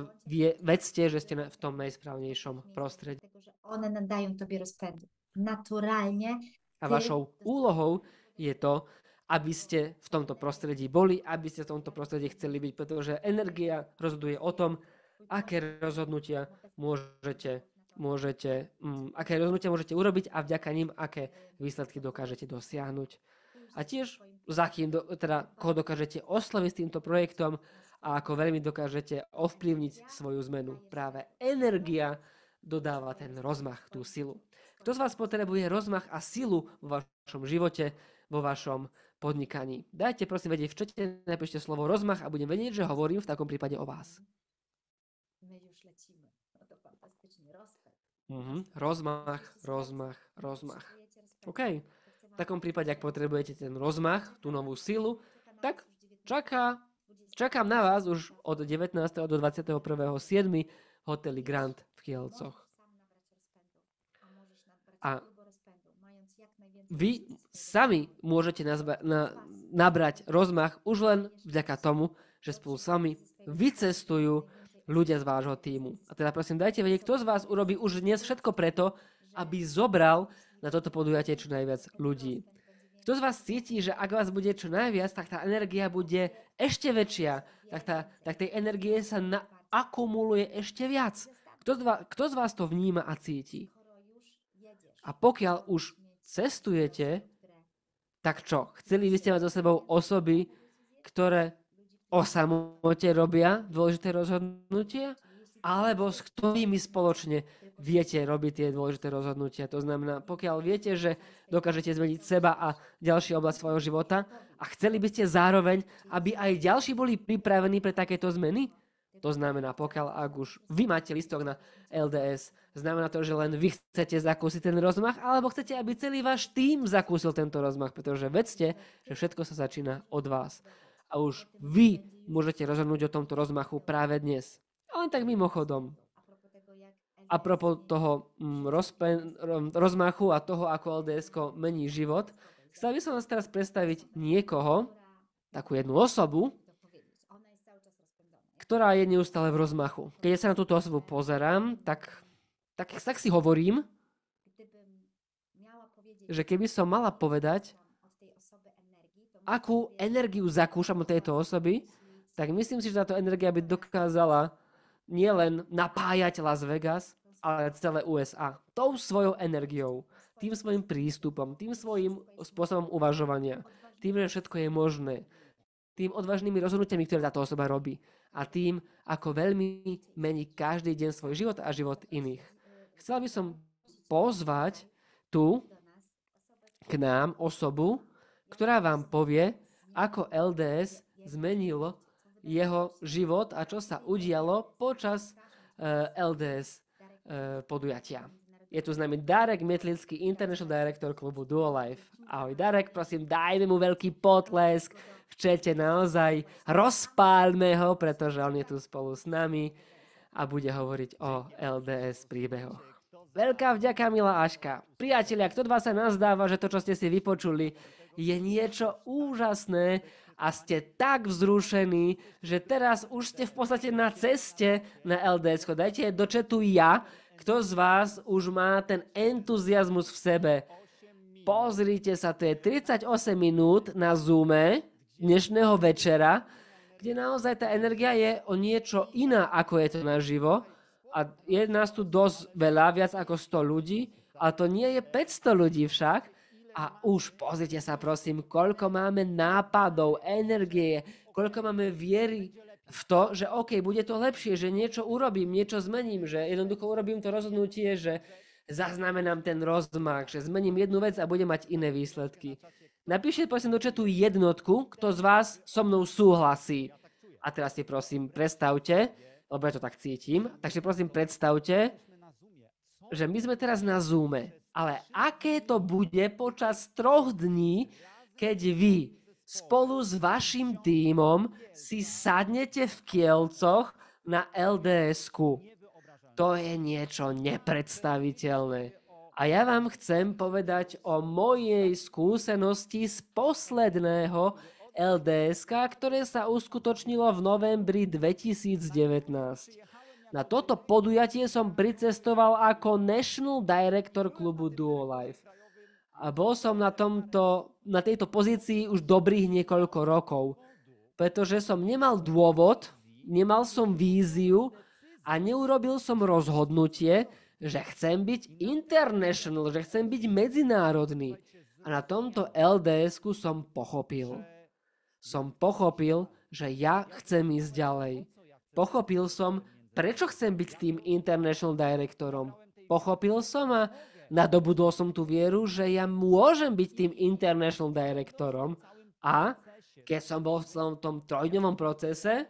vedzte, že ste v tom najsprávnejšom prostredí. One nadają tobie rozpędu. Naturalnie. A vašou úlohou je to, aby ste v tomto prostredí boli, aby ste v tomto prostredí chceli byť, pretože energia rozhoduje o tom, aké rozhodnutia môžete urobiť a vďaka nim, aké výsledky dokážete dosiahnuť. A tiež koho dokážete osloviť s týmto projektom a ako veľmi dokážete ovplyvniť svoju zmenu. Práve energia dodáva ten rozmach, tú silu. Kto z vás potrebuje rozmach a silu vo vašom živote, vo vašom podnikaní. Dajte prosím vedieť v čete, napíšte slovo rozmach a budem vedieť, že hovorím v takom prípade o vás. My już lecimy. No to fantastycznie. Rozpęd. Rozmach. OK. V takom prípade, ak potrebujete ten rozmach, tú novú silu, tak čakám na vás už od 19. do 21.7. v hoteli Grand v Kielcoch. A vy sami môžete nabrať rozmach už len vďaka tomu, že spolu s vami vycestujú ľudia z vášho tímu. A teda prosím, dajte vedieť, kto z vás urobí už dnes všetko preto, aby zobral na toto podujatie čo najviac ľudí. Kto z vás cíti, že ak vás bude čo najviac, tak tá energia bude ešte väčšia, tak tej energie sa akumuluje ešte viac. Kto z vás to vníma a cíti? A pokiaľ už cestujete, tak čo? Chceli by ste mať so sebou osoby, ktoré o samote robia dôležité rozhodnutia? Alebo s ktorými spoločne viete robiť tie dôležité rozhodnutia. To znamená, pokiaľ viete, že dokážete zmeniť seba a ďalšie oblasť svojho života a chceli by ste zároveň, aby aj ďalší boli pripravení pre takéto zmeny, to znamená, pokiaľ ak už vy máte listok na LDS, znamená to, že len vy chcete zakúsiť ten rozmach, alebo chcete, aby celý váš tím zakúsil tento rozmach, pretože vedzte, že všetko sa začína od vás. A už vy môžete rozhodnúť o tomto rozmachu práve dnes. A len tak mimochodom. Apropo toho rozmachu a toho, ako LDS-ko mení život, chcel by som vás teraz predstaviť niekoho, takú jednu osobu, ktorá je neustále v rozmachu. Keď sa na túto osobu pozerám, tak si hovorím, že keby som mala povedať, akú energiu zakúšam od tejto osoby, tak myslím si, že táto energia by dokázala nielen napájať Las Vegas, ale celé USA. Tou svojou energiou, tým svojim prístupom, tým svojim spôsobom uvažovania, tým, že všetko je možné, tým odvážnymi rozhodnutiami, ktoré táto osoba robí a tým, ako veľmi mení každý deň svoj život a život iných. Chcela by som pozvať tu k nám osobu, ktorá vám povie, ako LDS zmenilo jeho život a čo sa udialo počas LDS podujatia. Je tu s nami Darek Metlický, International Director klubu Duolife. Ahoj Darek, prosím, dajme mu veľký potlesk v čete, naozaj rozpálme ho, pretože on je tu spolu s nami a bude hovoriť o LDS príbehoch. Veľká vďaka, milá Aška. Priatelia, kto z vás sa nazdáva, že to, čo ste si vypočuli, je niečo úžasné a ste tak vzrušení, že teraz už ste v podstate na ceste na LDS. Dajte do chatu ja, kto z vás už má ten entuziasmus v sebe. Pozrite sa, to je 38 minút na Zoome dnešného večera, kde naozaj tá energia je o niečo iná, ako je to naživo. A je nás tu dosť veľa, viac ako 100 ľudí, ale to nie je 500 ľudí však. A už pozrite sa, prosím, koľko máme nápadov, energie, koľko máme viery v to, že OK, bude to lepšie, že niečo urobím, niečo zmením, že jednoducho urobím to rozhodnutie, že zaznamenám ten rozmach, že zmením jednu vec a budem mať iné výsledky. Napíšte prosím do chatu jednotku, kto z vás so mnou súhlasí. A teraz si prosím predstavte, lebo ja to tak cítim, takže prosím predstavte, že my sme teraz na Zoome. Ale aké to bude počas 3 dní, keď vy spolu s vašim tímom si sadnete v Kielcoch na LDS-ku. To je niečo nepredstaviteľné. A ja vám chcem povedať o mojej skúsenosti z posledného LDS-ka, ktoré sa uskutočnilo v novembri 2019. Na toto podujatie som pricestoval ako National Director klubu Duolife. A bol som na tejto pozícii už dobrých niekoľko rokov, pretože som nemal dôvod, nemal som víziu a neurobil som rozhodnutie, že chcem byť international, že chcem byť medzinárodný. A na tomto LDS-ku som pochopil. Že ja chcem ísť ďalej. Pochopil som, prečo chcem byť tým international directorom? Pochopil som a nadobudol som tú vieru, že ja môžem byť tým international directorom, A keď som bol v celom tom trojdňovom procese,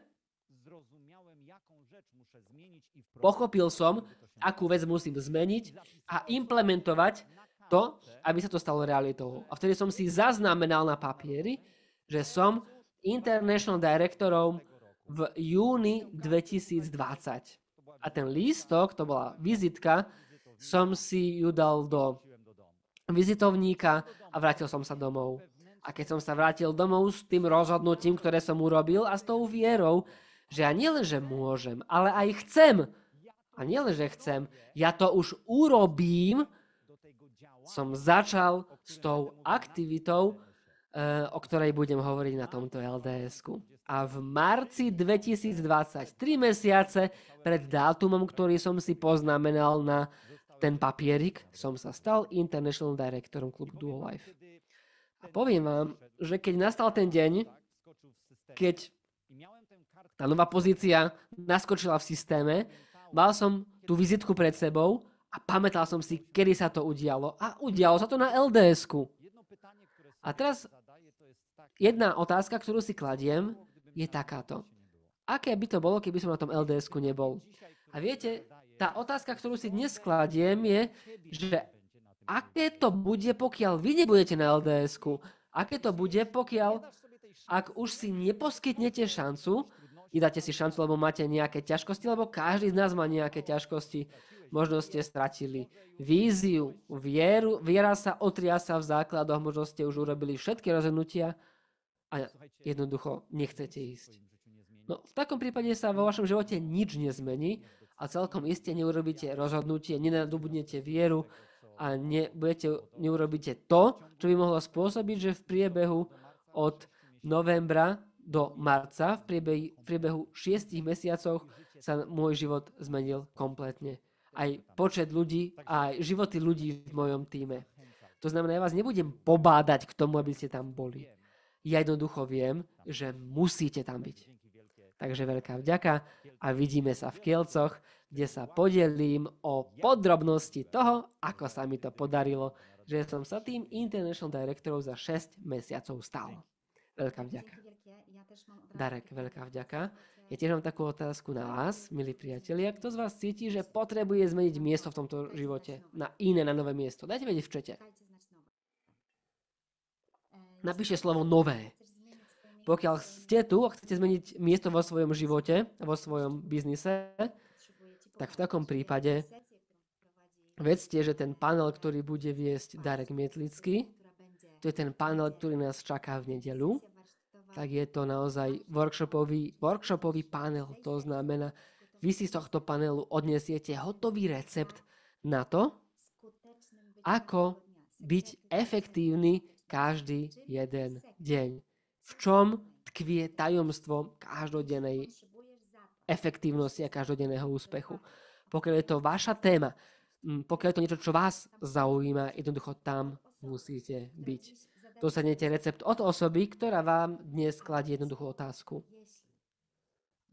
pochopil som, akú vec musím zmeniť a implementovať to, aby sa to stalo realitou. A vtedy som si zaznamenal na papieri, že som International Directorom v júni 2020. A ten lístok, to bola vizitka, som si ju dal do vizitovníka a vrátil som sa domov. A keď som sa vrátil domov s tým rozhodnutím, ktoré som urobil a s tou vierou, že ja nielenže môžem, ale aj chcem. A nielenže chcem, ja to už urobím, som začal s tou aktivitou, o ktorej budem hovoriť na tomto LDS-ku. A v marci 2020, 3 mesiace pred dátumom, ktorý som si poznamenal na ten papierik, som sa stal International Directorom klubu Duo Life. A poviem vám, že keď nastal ten deň, keď tá nová pozícia naskočila v systéme, mal som tú vizitku pred sebou a pamätal som si, kedy sa to udialo. A udialo sa to na LDS-ku. A teraz jedna otázka, ktorú si kladiem, je takáto. Aké by to bolo, keby som na tom LDS-ku nebol? A viete, tá otázka, ktorú si dnes kladiem, je, že aké to bude, pokiaľ vy nebudete na LDS-ku? Aké to bude, pokiaľ, ak už si neposkytnete šancu, nedáte si šancu, lebo máte nejaké ťažkosti, lebo každý z nás má nejaké ťažkosti. Možno ste stratili víziu, viera sa otriasa v základoch, možno ste už urobili všetky rozhodnutia a jednoducho nechcete ísť. No, v takom prípade sa vo vašom živote nič nezmení a celkom iste neurobíte rozhodnutie, nenadobudnete vieru a neurobíte to, čo by mohlo spôsobiť, že v priebehu od novembra do marca, v priebehu 6 mesiacoch sa môj život zmenil kompletne. Aj počet ľudí, aj životy ľudí v mojom tíme. To znamená, ja vás nebudem pobádať k tomu, aby ste tam boli. Ja jednoducho viem, že musíte tam byť. Takže veľká vďaka a vidíme sa v Kielcoch, kde sa podelím o podrobnosti toho, ako sa mi to podarilo, že som sa tým International Directorov za 6 mesiacov stal. Veľká vďaka. Darek, veľká vďaka. Ja tiež mám takú otázku na vás, milí priatelia. Kto z vás cíti, že potrebuje zmeniť miesto v tomto živote na iné, na nové miesto? Dajte vedieť v čete. Napíšte slovo nové. Pokiaľ ste tu a chcete zmeniť miesto vo svojom živote, vo svojom biznise, tak v takom prípade vedzte, že ten panel, ktorý bude viesť Darek Mietlický, to je ten panel, ktorý nás čaká v nedeľu, tak je to naozaj workshopový panel. To znamená, vy si z tohto panelu odnesiete hotový recept na to, ako byť efektívny každý jeden deň. V čom tkvie tajomstvo každodennej efektívnosti a každodenného úspechu. Pokiaľ je to vaša téma, pokiaľ je to niečo, čo vás zaujíma, jednoducho tam musíte byť. Dostanete recept od osoby, ktorá vám dnes kladie jednoduchú otázku.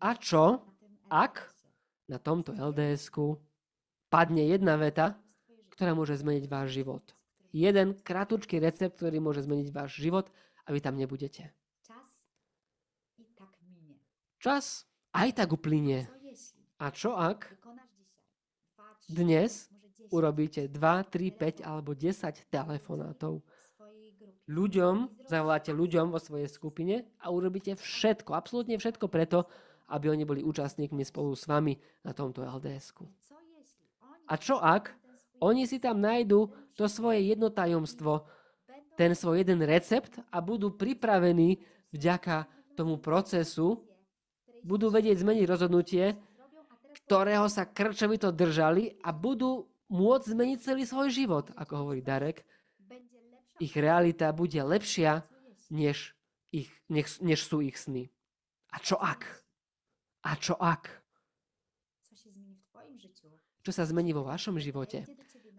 A čo, ak na tomto LDS-ku padne jedna veta, ktorá môže zmeniť váš život? Jeden kratučký recept, ktorý môže zmeniť váš život a vy tam nebudete. Čas aj tak uplynie. A čo ak dnes urobíte 2, 3, 5 alebo 10 telefonátov? Zavoláte ľuďom vo svojej skupine a urobíte všetko, absolútne všetko preto, aby oni boli účastníkmi spolu s vami na tomto LDS-ku. A čo ak oni si tam nájdu to svoje jedno tajomstvo, ten svoj jeden recept a budú pripravení vďaka tomu procesu, budú vedieť zmeniť rozhodnutie, ktorého sa krčovito držali a budú môcť zmeniť celý svoj život, ako hovorí Darek. Ich realita bude lepšia, než sú ich sny. A čo ak? A čo ak? Čo sa zmení vo vašom živote?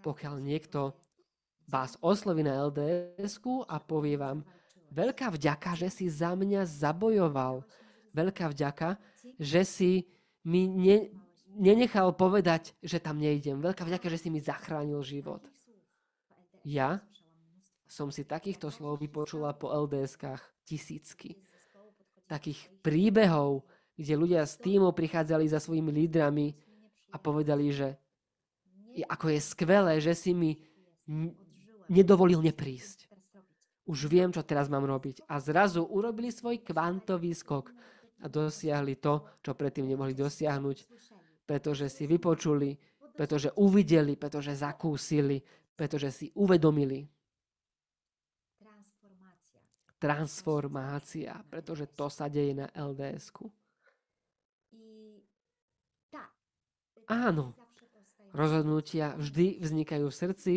Pokiaľ niekto vás osloví na LDS-ku a povie vám, veľká vďaka, že si za mňa zabojoval. Veľká vďaka, že si mi nenechal povedať, že tam nejdem. Veľká vďaka, že si mi zachránil život. Ja som si takýchto slov vypočula po LDS-kách tisícky. Takých príbehov, kde ľudia z tímov prichádzali za svojimi lídrami a povedali, že ako je skvelé, že si mi nedovolil neprísť. Už viem, čo teraz mám robiť. A zrazu urobili svoj kvantový skok a dosiahli to, čo predtým nemohli dosiahnuť, pretože si vypočuli, pretože uvideli, pretože zakúsili, pretože si uvedomili. Transformácia, pretože to sa deje na LDS-ku. Áno, rozhodnutia vždy vznikajú v srdci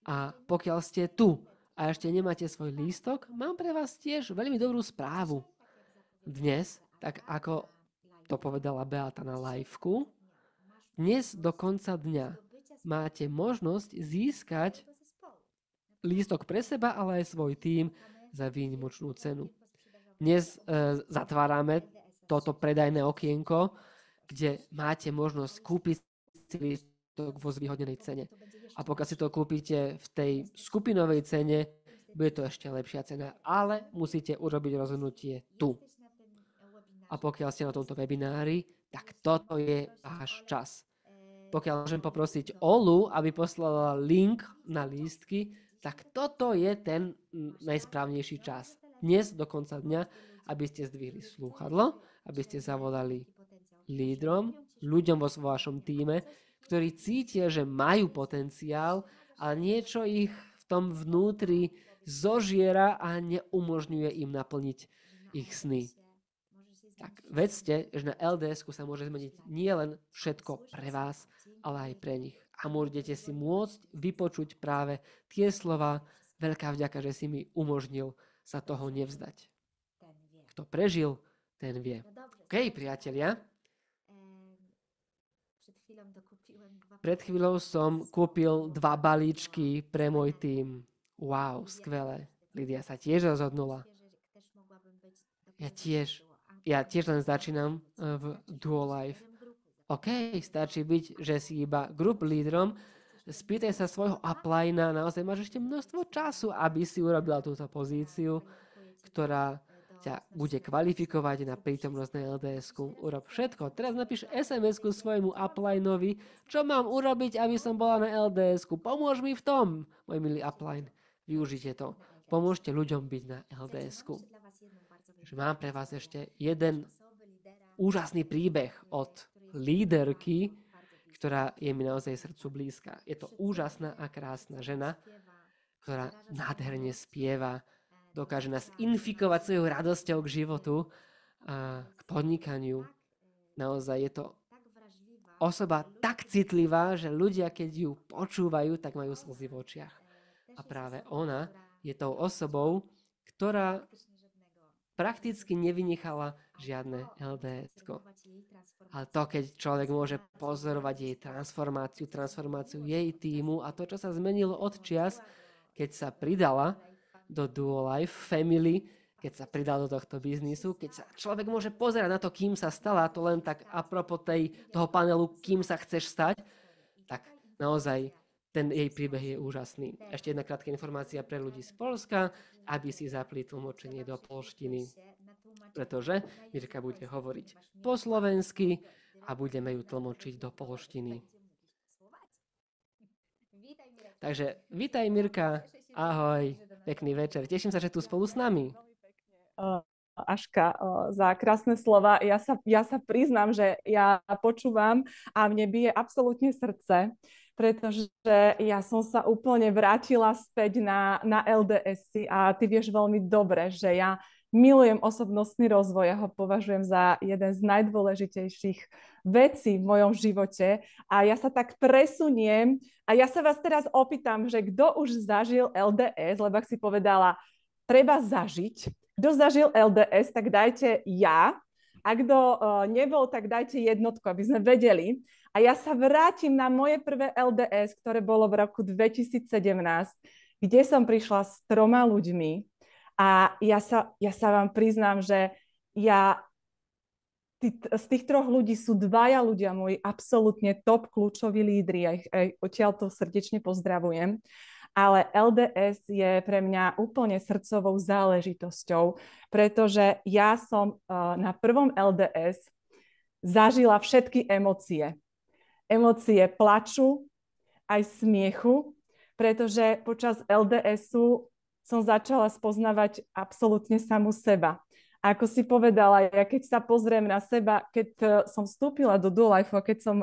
a pokiaľ ste tu a ešte nemáte svoj lístok, mám pre vás tiež veľmi dobrú správu. Dnes, tak ako to povedala Beata na liveku, dnes do konca dňa máte možnosť získať lístok pre seba, ale aj svoj tím za výnimočnú cenu. Dnes zatvárame toto predajné okienko, kde máte možnosť kúpiť si lístok vo zvýhodnenej cene. A pokiaľ si to kúpite v tej skupinovej cene, bude to ešte lepšia cena, ale musíte urobiť rozhodnutie tu. A pokiaľ ste na tomto webinári, tak toto je váš čas. Pokiaľ môžem poprosiť Olu, aby poslala link na lístky, tak toto je ten najsprávnejší čas. Dnes do konca dňa, aby ste zdvihli slúchadlo, aby ste zavolali lídrom, ľuďom vo vašom tíme, ktorí cítia, že majú potenciál, ale niečo ich v tom vnútri zožiera a neumožňuje im naplniť ich sny. Tak vedzte, že na LDS-ku sa môže zmeniť nielen všetko pre vás, ale aj pre nich. A môžete si môcť vypočuť práve tie slova, veľká vďaka, že si mi umožnil sa toho nevzdať. Kto prežil, ten vie. OK, priatelia. Pred chvíľou som kúpil 2 balíčky pre môj tím. Wow, skvelé. Lidia sa tiež rozhodnula. Ja tiež len začínam v Duo Life. OK, stačí byť, že si iba group lídrom, spýtaj sa svojho uplina, naozaj máš ešte množstvo času, aby si urobila túto pozíciu, ktorá ťa bude kvalifikovať na prítomnosť na LDS-ku. Urob všetko. Teraz napíš SMS-ku svojmu uplinovi, čo mám urobiť, aby som bola na LDS-ku. Pomôž mi v tom, môj milý upline. Využite to. Pomôžte ľuďom byť na LDS-ku. Takže mám pre vás ešte jeden úžasný príbeh od líderky, ktorá je mi naozaj srdcu blízka. Je to úžasná a krásna žena, ktorá nádherne spieva, dokáže nás infikovať svojou radosťou k životu a k podnikaniu. Naozaj je to osoba tak citlivá, že ľudia, keď ju počúvajú, tak majú slzy v očiach. A práve ona je tou osobou, ktorá prakticky nevynechala žiadne LDS-ko. Ale to, keď človek môže pozorovať jej transformáciu jej tímu a to, čo sa zmenilo od čias, keď sa pridala do Duo Life Family, keď sa pridal do tohto biznisu, keď sa človek môže pozerať na to, kým sa stala, to len tak apropos toho panelu, kým sa chceš stať, tak naozaj ten jej príbeh je úžasný. Ešte jedna krátka informácia pre ľudí z Poľska, aby si zapli tlmočenie do poľštiny, pretože Mirka bude hovoriť po slovensky a budeme ju tlmočiť do poľštiny. Takže vítaj Mirka, ahoj, pekný večer. Teším sa, že tu spolu s nami. Aška, za krásne slova. Ja sa priznám, že ja počúvam a mne bije absolútne srdce, pretože ja som sa úplne vrátila späť na LDS a ty vieš veľmi dobre, že ja milujem osobnostný rozvoj, ja ho považujem za jeden z najdôležitejších vecí v mojom živote a ja sa tak presuniem a ja sa vás teraz opýtam, že kto už zažil LDS, lebo ak si povedala, treba zažiť. Kto zažil LDS, tak dajte ja. A kto nebol, tak dajte jednotku, aby sme vedeli. A ja sa vrátim na moje prvé LDS, ktoré bolo v roku 2017, kde som prišla s 3 ľuďmi. A ja sa vám priznám, že z tých 3 ľudí sú 2 ľudia moji absolútne top kľúčoví lídri. Ja ich odtiaľ to srdečne pozdravujem. ale LDS je pre mňa úplne srdcovou záležitosťou, pretože ja som na prvom LDS zažila všetky emócie. Emócie plaču, aj smiechu, pretože počas LDS-u som začala spoznávať absolútne samu seba. A ako si povedala, ja keď sa pozriem na seba, keď som vstúpila do DoLife, keď som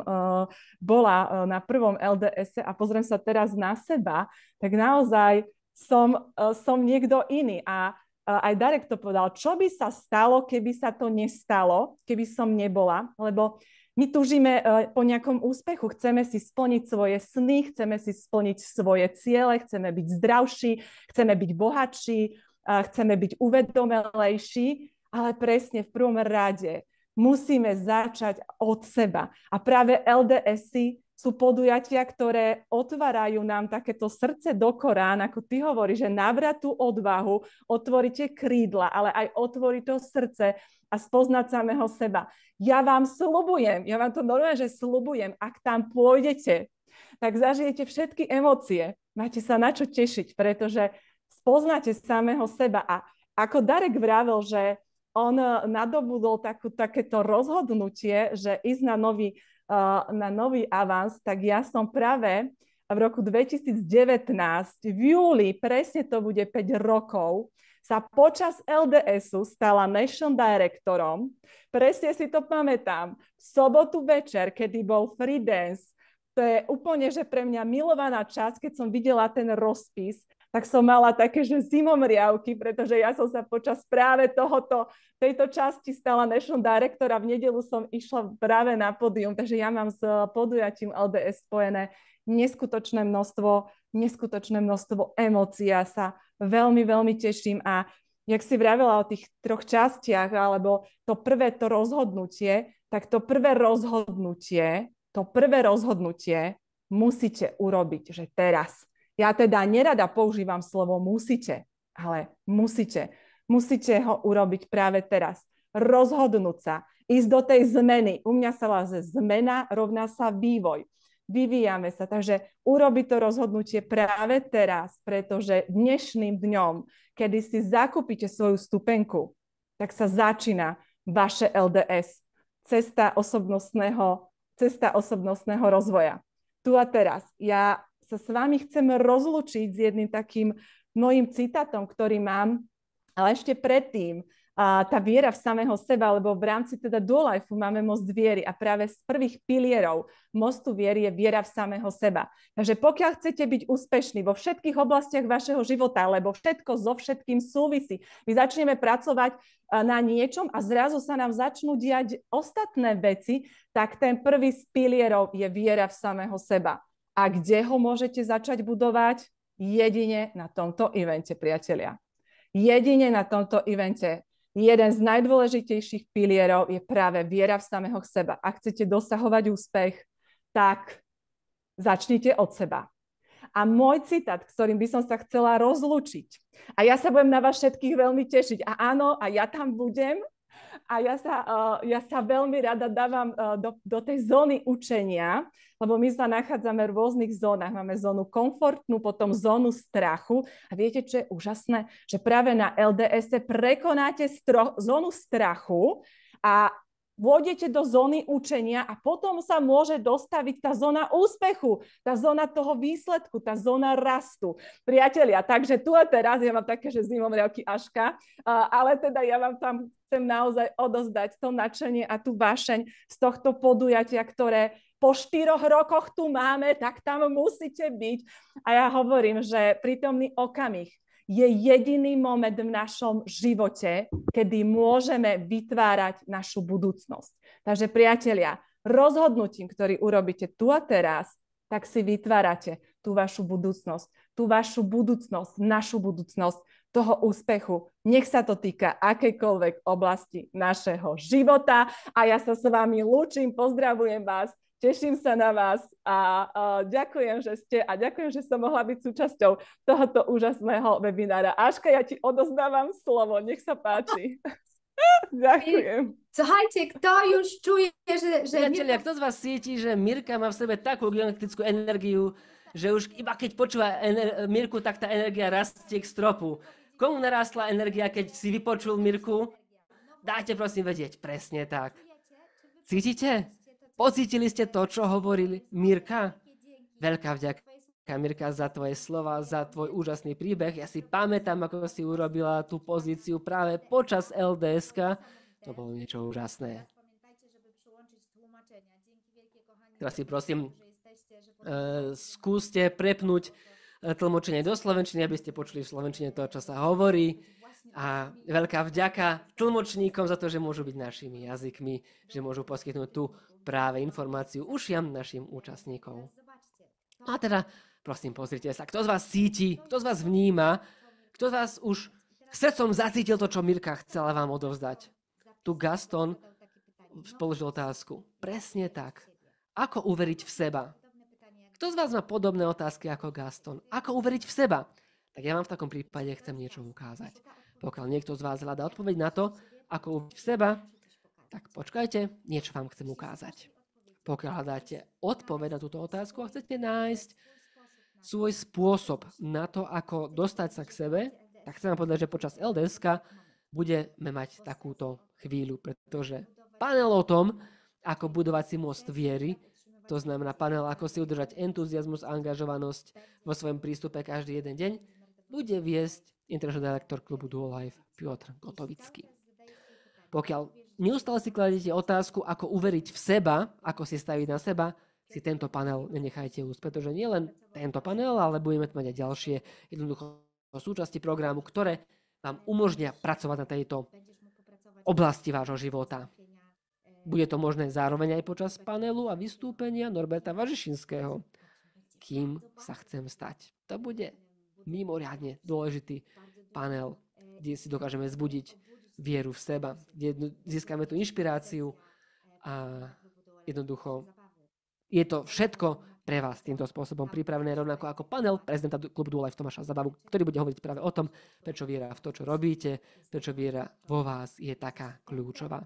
bola na prvom LDS a pozriem sa teraz na seba, tak naozaj som niekto iný. A aj Darek to povedal, čo by sa stalo, keby sa to nestalo, keby som nebola, lebo my túžime po nejakom úspechu, chceme si splniť svoje sny, chceme si splniť svoje ciele, chceme byť zdravší, chceme byť bohatší, chceme byť uvedomelejší, ale presne v prvom rade musíme začať od seba. A práve LDS-y sú podujatia, ktoré otvárajú nám takéto srdce do Korán, ako ty hovoríš, že nabrat tú odvahu, otvoríte krídla, ale aj otvoriť to srdce a spoznať samého seba. Ja vám sľubujem, ja vám to normálne, že sľubujem, ak tam pôjdete, tak zažijete všetky emócie. Máte sa na čo tešiť, pretože spoznáte samého seba. A ako Darek vravel, že on nadobudol takéto rozhodnutie, že ísť na nový avans, tak ja som práve v roku 2019, v júli, presne to bude 5 rokov, sa počas LDS-u stala Nation Directorom. Presne si to pamätám. V sobotu večer, kedy bol Free Dance, to je úplne, že pre mňa milovaná časť, keď som videla ten rozpis, tak som mala také, že zimomriavky, pretože ja som sa počas práve tejto časti stala Nation Director a v nedeľu som išla práve na pódium, takže ja mám s podujatím LDS spojené neskutočné množstvo emócií. Ja sa veľmi, veľmi teším a jak si vravela o tých 3 častiach, alebo to prvé to rozhodnutie, tak to prvé rozhodnutie musíte urobiť, že teraz. Ja teda nerada používam slovo musíte, ale musíte. Musíte ho urobiť práve teraz. Rozhodnúť sa, ísť do tej zmeny. U mňa sa volá, že zmena rovná sa vývoj. Vyvíjame sa, takže urobiť to rozhodnutie práve teraz, pretože dnešným dňom, kedy si zakúpite svoju stupenku, tak sa začína vaše LDS, cesta osobnostného rozvoja. Tu a teraz. Ja sa s vami chcem rozlúčiť s jedným takým mojím citátom, ktorý mám, ale ešte predtým tá viera v samého seba, lebo v rámci teda DoLife máme most viery a práve z prvých pilierov mostu viery je viera v samého seba. Takže pokiaľ chcete byť úspešní vo všetkých oblastiach vašeho života, lebo všetko so všetkým súvisí, my začneme pracovať na niečom a zrazu sa nám začnú diať ostatné veci, tak ten prvý z pilierov je viera v samého seba. A kde ho môžete začať budovať? Jedine na tomto evente, priatelia. Jedine na tomto evente. Jeden z najdôležitejších pilierov je práve viera v samého seba. Ak chcete dosahovať úspech, tak začnite od seba. A môj citát, ktorým by som sa chcela rozlúčiť, a ja sa budem na vás všetkých veľmi tešiť. A áno, a ja tam budem, a ja sa veľmi rada dávam do tej zóny učenia, lebo my sa nachádzame v rôznych zónach. Máme zónu komfortnú, potom zónu strachu. A viete, čo je úžasné? Že práve na LDS prekonáte zónu strachu a vôjdete do zóny učenia a potom sa môže dostaviť tá zóna úspechu, tá zóna toho výsledku, tá zóna rastu. Priatelia, takže tu a teraz ja mám také, že zimomriavky Aška, ale teda ja vám tam chcem naozaj odozdať to nadšenie a tú vášeň z tohto podujatia, ktoré po 4 rokoch tu máme, tak tam musíte byť. A ja hovorím, že prítomný okamih je jediný moment v našom živote, kedy môžeme vytvárať našu budúcnosť. Takže priatelia, rozhodnutím, ktorý urobíte tu a teraz, tak si vytvárate tú vašu budúcnosť, našu budúcnosť, toho úspechu. Nech sa to týka akejkoľvek oblasti našeho života. A ja sa s vami lúčim, pozdravujem vás, teším sa na vás a ďakujem, že som mohla byť súčasťou tohoto úžasného webinára. Aška, ja ti odozdávam slovo, nech sa páči. Ďakujem. Słuchajcie, kto już czuje, że Priatelia, kto z vás cíti, že Mirka má v sebe takú genetickú energiu, že už iba keď počúva Mirku, tak tá energia rastie k stropu. Komu narastla energia, keď si vypočul Mirku? Dajte prosím vedieť. Presne tak. Cítite? Pocítili ste to, čo hovorili Mirka? Veľká vďaka, Mirka, za tvoje slova, za tvoj úžasný príbeh. Ja si pamätám, ako si urobila tú pozíciu práve počas LDS-ka. To bolo niečo úžasné. Teraz si prosím, skúste prepnúť tlmočenie do slovenčiny, aby ste počuli v slovenčine to, čo sa hovorí. A veľká vďaka tlmočníkom za to, že môžu byť našimi jazykmi, že môžu poskytnúť tú práve informáciu ušiam našim účastníkom. A teda, prosím, pozrite sa, kto z vás cíti, kto z vás vníma, kto z vás už srdcom zacítil to, čo Mirka chcela vám odovzdať. Tu Gaston položil otázku. Presne tak. Ako uveriť v seba? Kto z vás má podobné otázky ako Gaston? Ako uveriť v seba? Tak ja vám v takom prípade chcem niečo ukázať. Pokiaľ niekto z vás hľadá odpoveď na to, ako uveriť v seba, tak počkajte, niečo vám chcem ukázať. Pokiaľ hľadáte odpoveď na túto otázku a chcete nájsť svoj spôsob na to, ako dostať sa k sebe, tak chcem vám povedať, že počas LDS-ka budeme mať takúto chvíľu, pretože panel o tom, ako budovať si most viery, to znamená panel, ako si udržať entuziasmus a angažovanosť vo svojom prístupe každý jeden deň, bude viesť International Director klubu Duo Life Piotr Gotovický. Pokiaľ neustále si kladete otázku, ako uveriť v seba, ako si staviť na seba, si tento panel nenechajte úsť, pretože nie len tento panel, ale budeme mať aj ďalšie jednoducho súčasti programu, ktoré vám umožnia pracovať na tejto oblasti vášho života. Bude to možné zároveň aj počas panelu a vystúpenia Norberta Važišinského, kým sa chcem stať. To bude mimoriadne dôležitý panel, kde si dokážeme vzbudiť vieru v seba, kde získame tú inšpiráciu a jednoducho je to všetko pre vás týmto spôsobom pripravené, rovnako ako panel prezidenta klubu Duo Life Tomáša Zabavu, ktorý bude hovoriť práve o tom, prečo viera v to, čo robíte, prečo viera vo vás je taká kľúčová.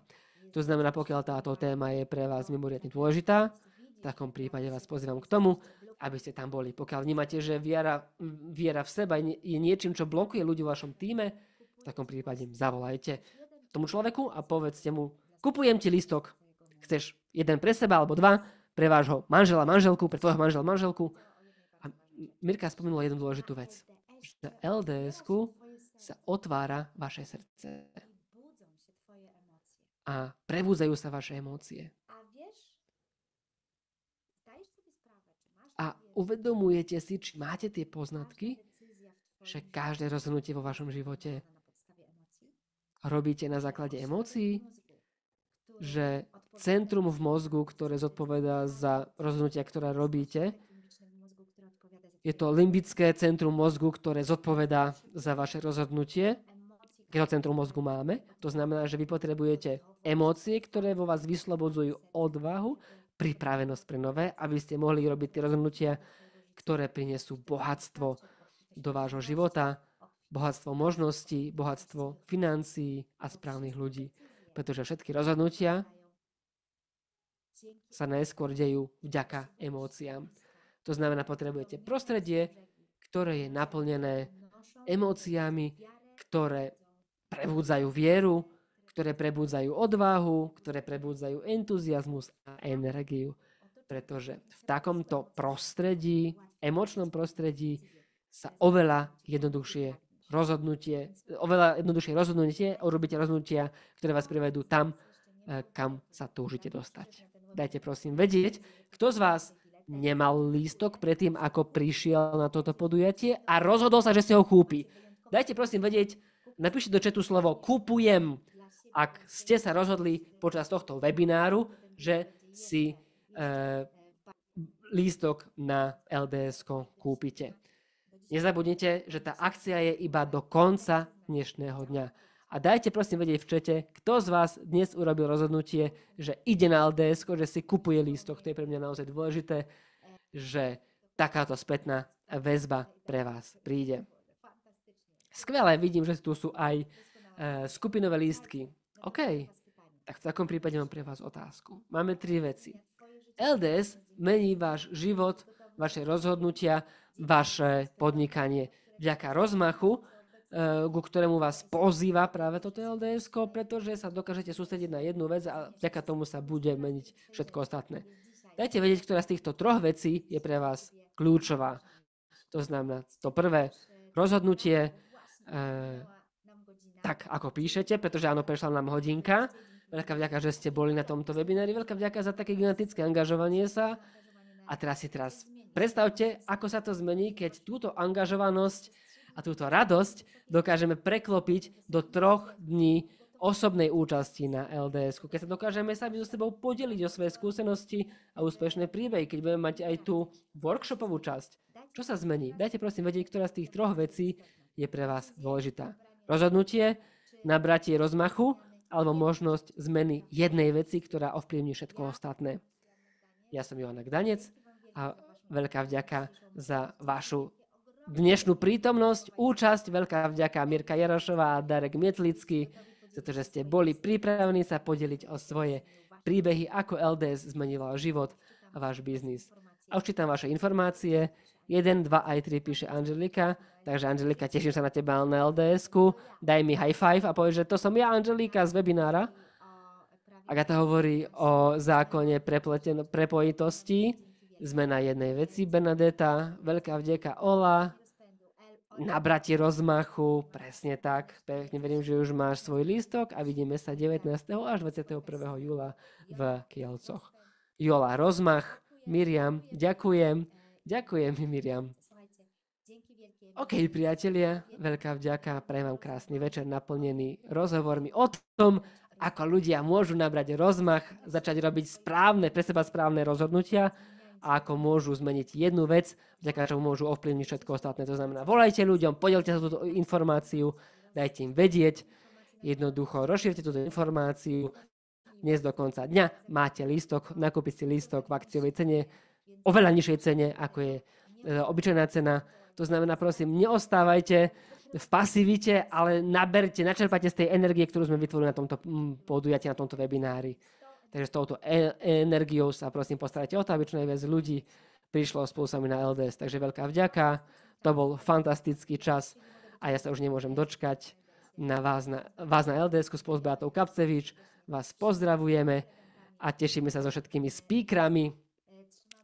To znamená, pokiaľ táto téma je pre vás mimoriadne dôležitá, v takom prípade vás pozývam k tomu, aby ste tam boli. Pokiaľ vnímate, že viera v seba je niečím, čo blokuje ľudí v vašom tíme, v takom prípade zavolajte tomu človeku a povedzte mu, kupujem ti lístok, chceš jeden pre seba alebo dva, pre vášho manžela, manželku, pre tvojho manžela, manželku. A Mirka spomenula jednu dôležitú vec. Na LDS-ku sa otvára vaše srdce. A prebúdzajú sa vaše emócie. A uvedomujete si, či máte tie poznatky, že každé rozhodnutie vo vašom živote robíte na základe emócií, že centrum v mozgu, ktoré zodpovedá za rozhodnutia, ktoré robíte, je to limbické centrum mozgu, ktoré zodpovedá za vaše rozhodnutie. Keď to centrum mozgu máme, to znamená, že vy potrebujete emócie, ktoré vo vás vyslobodzujú odvahu, pripravenosť pre nové, aby ste mohli robiť tie rozhodnutia, ktoré prinesú bohatstvo do vášho života, bohatstvo možností, bohatstvo financií a správnych ľudí. Pretože všetky rozhodnutia sa najskôr dejú vďaka emóciám. To znamená, potrebujete prostredie, ktoré je naplnené emóciami, ktoré prebúdzajú vieru, ktoré prebúdzajú odvahu, ktoré prebúdzajú entuziasmus a energiu. Pretože v takomto prostredí, emočnom prostredí, sa oveľa jednoduchšie rozhodnutie, urobíte rozhodnutia, ktoré vás privedú tam, kam sa túžite dostať. Dajte prosím vedieť, kto z vás nemal lístok predtým, ako prišiel na toto podujatie a rozhodol sa, že si ho kúpi. Dajte prosím vedieť, napíšte do chatu slovo kúpujem, ak ste sa rozhodli počas tohto webináru, že si lístok na LDS-ko kúpite. Nezabudnite, že tá akcia je iba do konca dnešného dňa. A dajte prosím vedieť v čete, kto z vás dnes urobil rozhodnutie, že ide na LDS-ko, že si kupuje lístok. To je pre mňa naozaj dôležité, že takáto spätná väzba pre vás príde. Skvelé, vidím, že tu sú aj skupinové lístky. OK, tak v takom prípade mám pre vás otázku. Máme 3 veci. LDS mení váš život vaše rozhodnutia, vaše podnikanie. Vďaka rozmachu, ku ktorému vás pozýva práve toto LDS-ko, pretože sa dokážete sústrediť na jednu vec a vďaka tomu sa bude meniť všetko ostatné. Dajte vedieť, ktorá z týchto troch vecí je pre vás kľúčová. To znamená, to prvé rozhodnutie, tak ako píšete, pretože áno, prešla nám hodinka. Veľká vďaka, že ste boli na tomto webinári. Veľká vďaka za také gigantické angažovanie sa. A teraz predstavte, ako sa to zmení, keď túto angažovanosť a túto radosť dokážeme preklopiť do 3 dní osobnej účasti na LDS-ku. Keď sa dokážeme sami so sebou podeliť o svoje skúsenosti a úspešné príbehy, keď budeme mať aj tú workshopovú časť. Čo sa zmení? Dajte prosím vedieť, ktorá z tých 3 vecí je pre vás dôležitá. Rozhodnutie, nabratie rozmachu alebo možnosť zmeny jednej veci, ktorá ovplyvní všetko ostatné. Ja som Joanna Gdanec a veľká vďaka za vašu dnešnú prítomnosť, účasť, veľká vďaka Mirka Jarošová a Darek Mietlický, za to, že ste boli pripravení sa podeliť o svoje príbehy, ako LDS zmenilo život a váš biznis. A už čítam vaše informácie. 1, 2 aj 3 píše Angelika, takže Angelika, teším sa na teba na LDS-ku. Daj mi high five a povedz, že to som ja, Angelika, z webinára. Agata hovorí o zákone prepojitosti, zmena jednej veci, Bernadeta, veľká vďaka Ola, nabratie rozmachu, presne tak, pekne verím, že už máš svoj lístok a vidíme sa 19. až 21. júla v Kielcoch. Jola, rozmach, Miriam, ďakujem Miriam. OK, priatelia, veľká vďaka, prajem vám krásny večer naplnený rozhovormi o tom, ako ľudia môžu nabrať rozmach, začať robiť pre seba správne rozhodnutia a ako môžu zmeniť jednu vec, vďaka čomu môžu ovplyvniť všetko ostatné. To znamená, volajte ľuďom, podielte sa túto informáciu, dajte im vedieť, jednoducho rozšírte túto informáciu. Dnes do konca dňa máte lístok, nakúpiť si lístok v akciovej cene, oveľa nižšej cene, ako je obyčajná cena. To znamená, prosím, neostávajte v pasivite, ale načerpajte z tej energie, ktorú sme vytvorili na tomto podujatí, na tomto webinári. Takže s touto energiou sa prosím postarajte o to, aby čo najviac ľudí prišlo spolu s vami na LDS. Takže veľká vďaka, to bol fantastický čas a ja sa už nemôžem dočkať na vás na LDS-ku spolu s Beatou Kapcevič. Vás pozdravujeme a tešíme sa so všetkými speakrami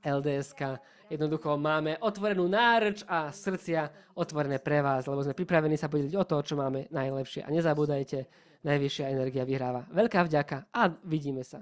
LDS-ka. Jednoducho máme otvorenú náruč a srdcia otvorené pre vás, lebo sme pripravení sa podeliť o to, čo máme najlepšie. A nezabúdajte, najvyššia energia vyhráva. Veľká vďaka a vidíme sa.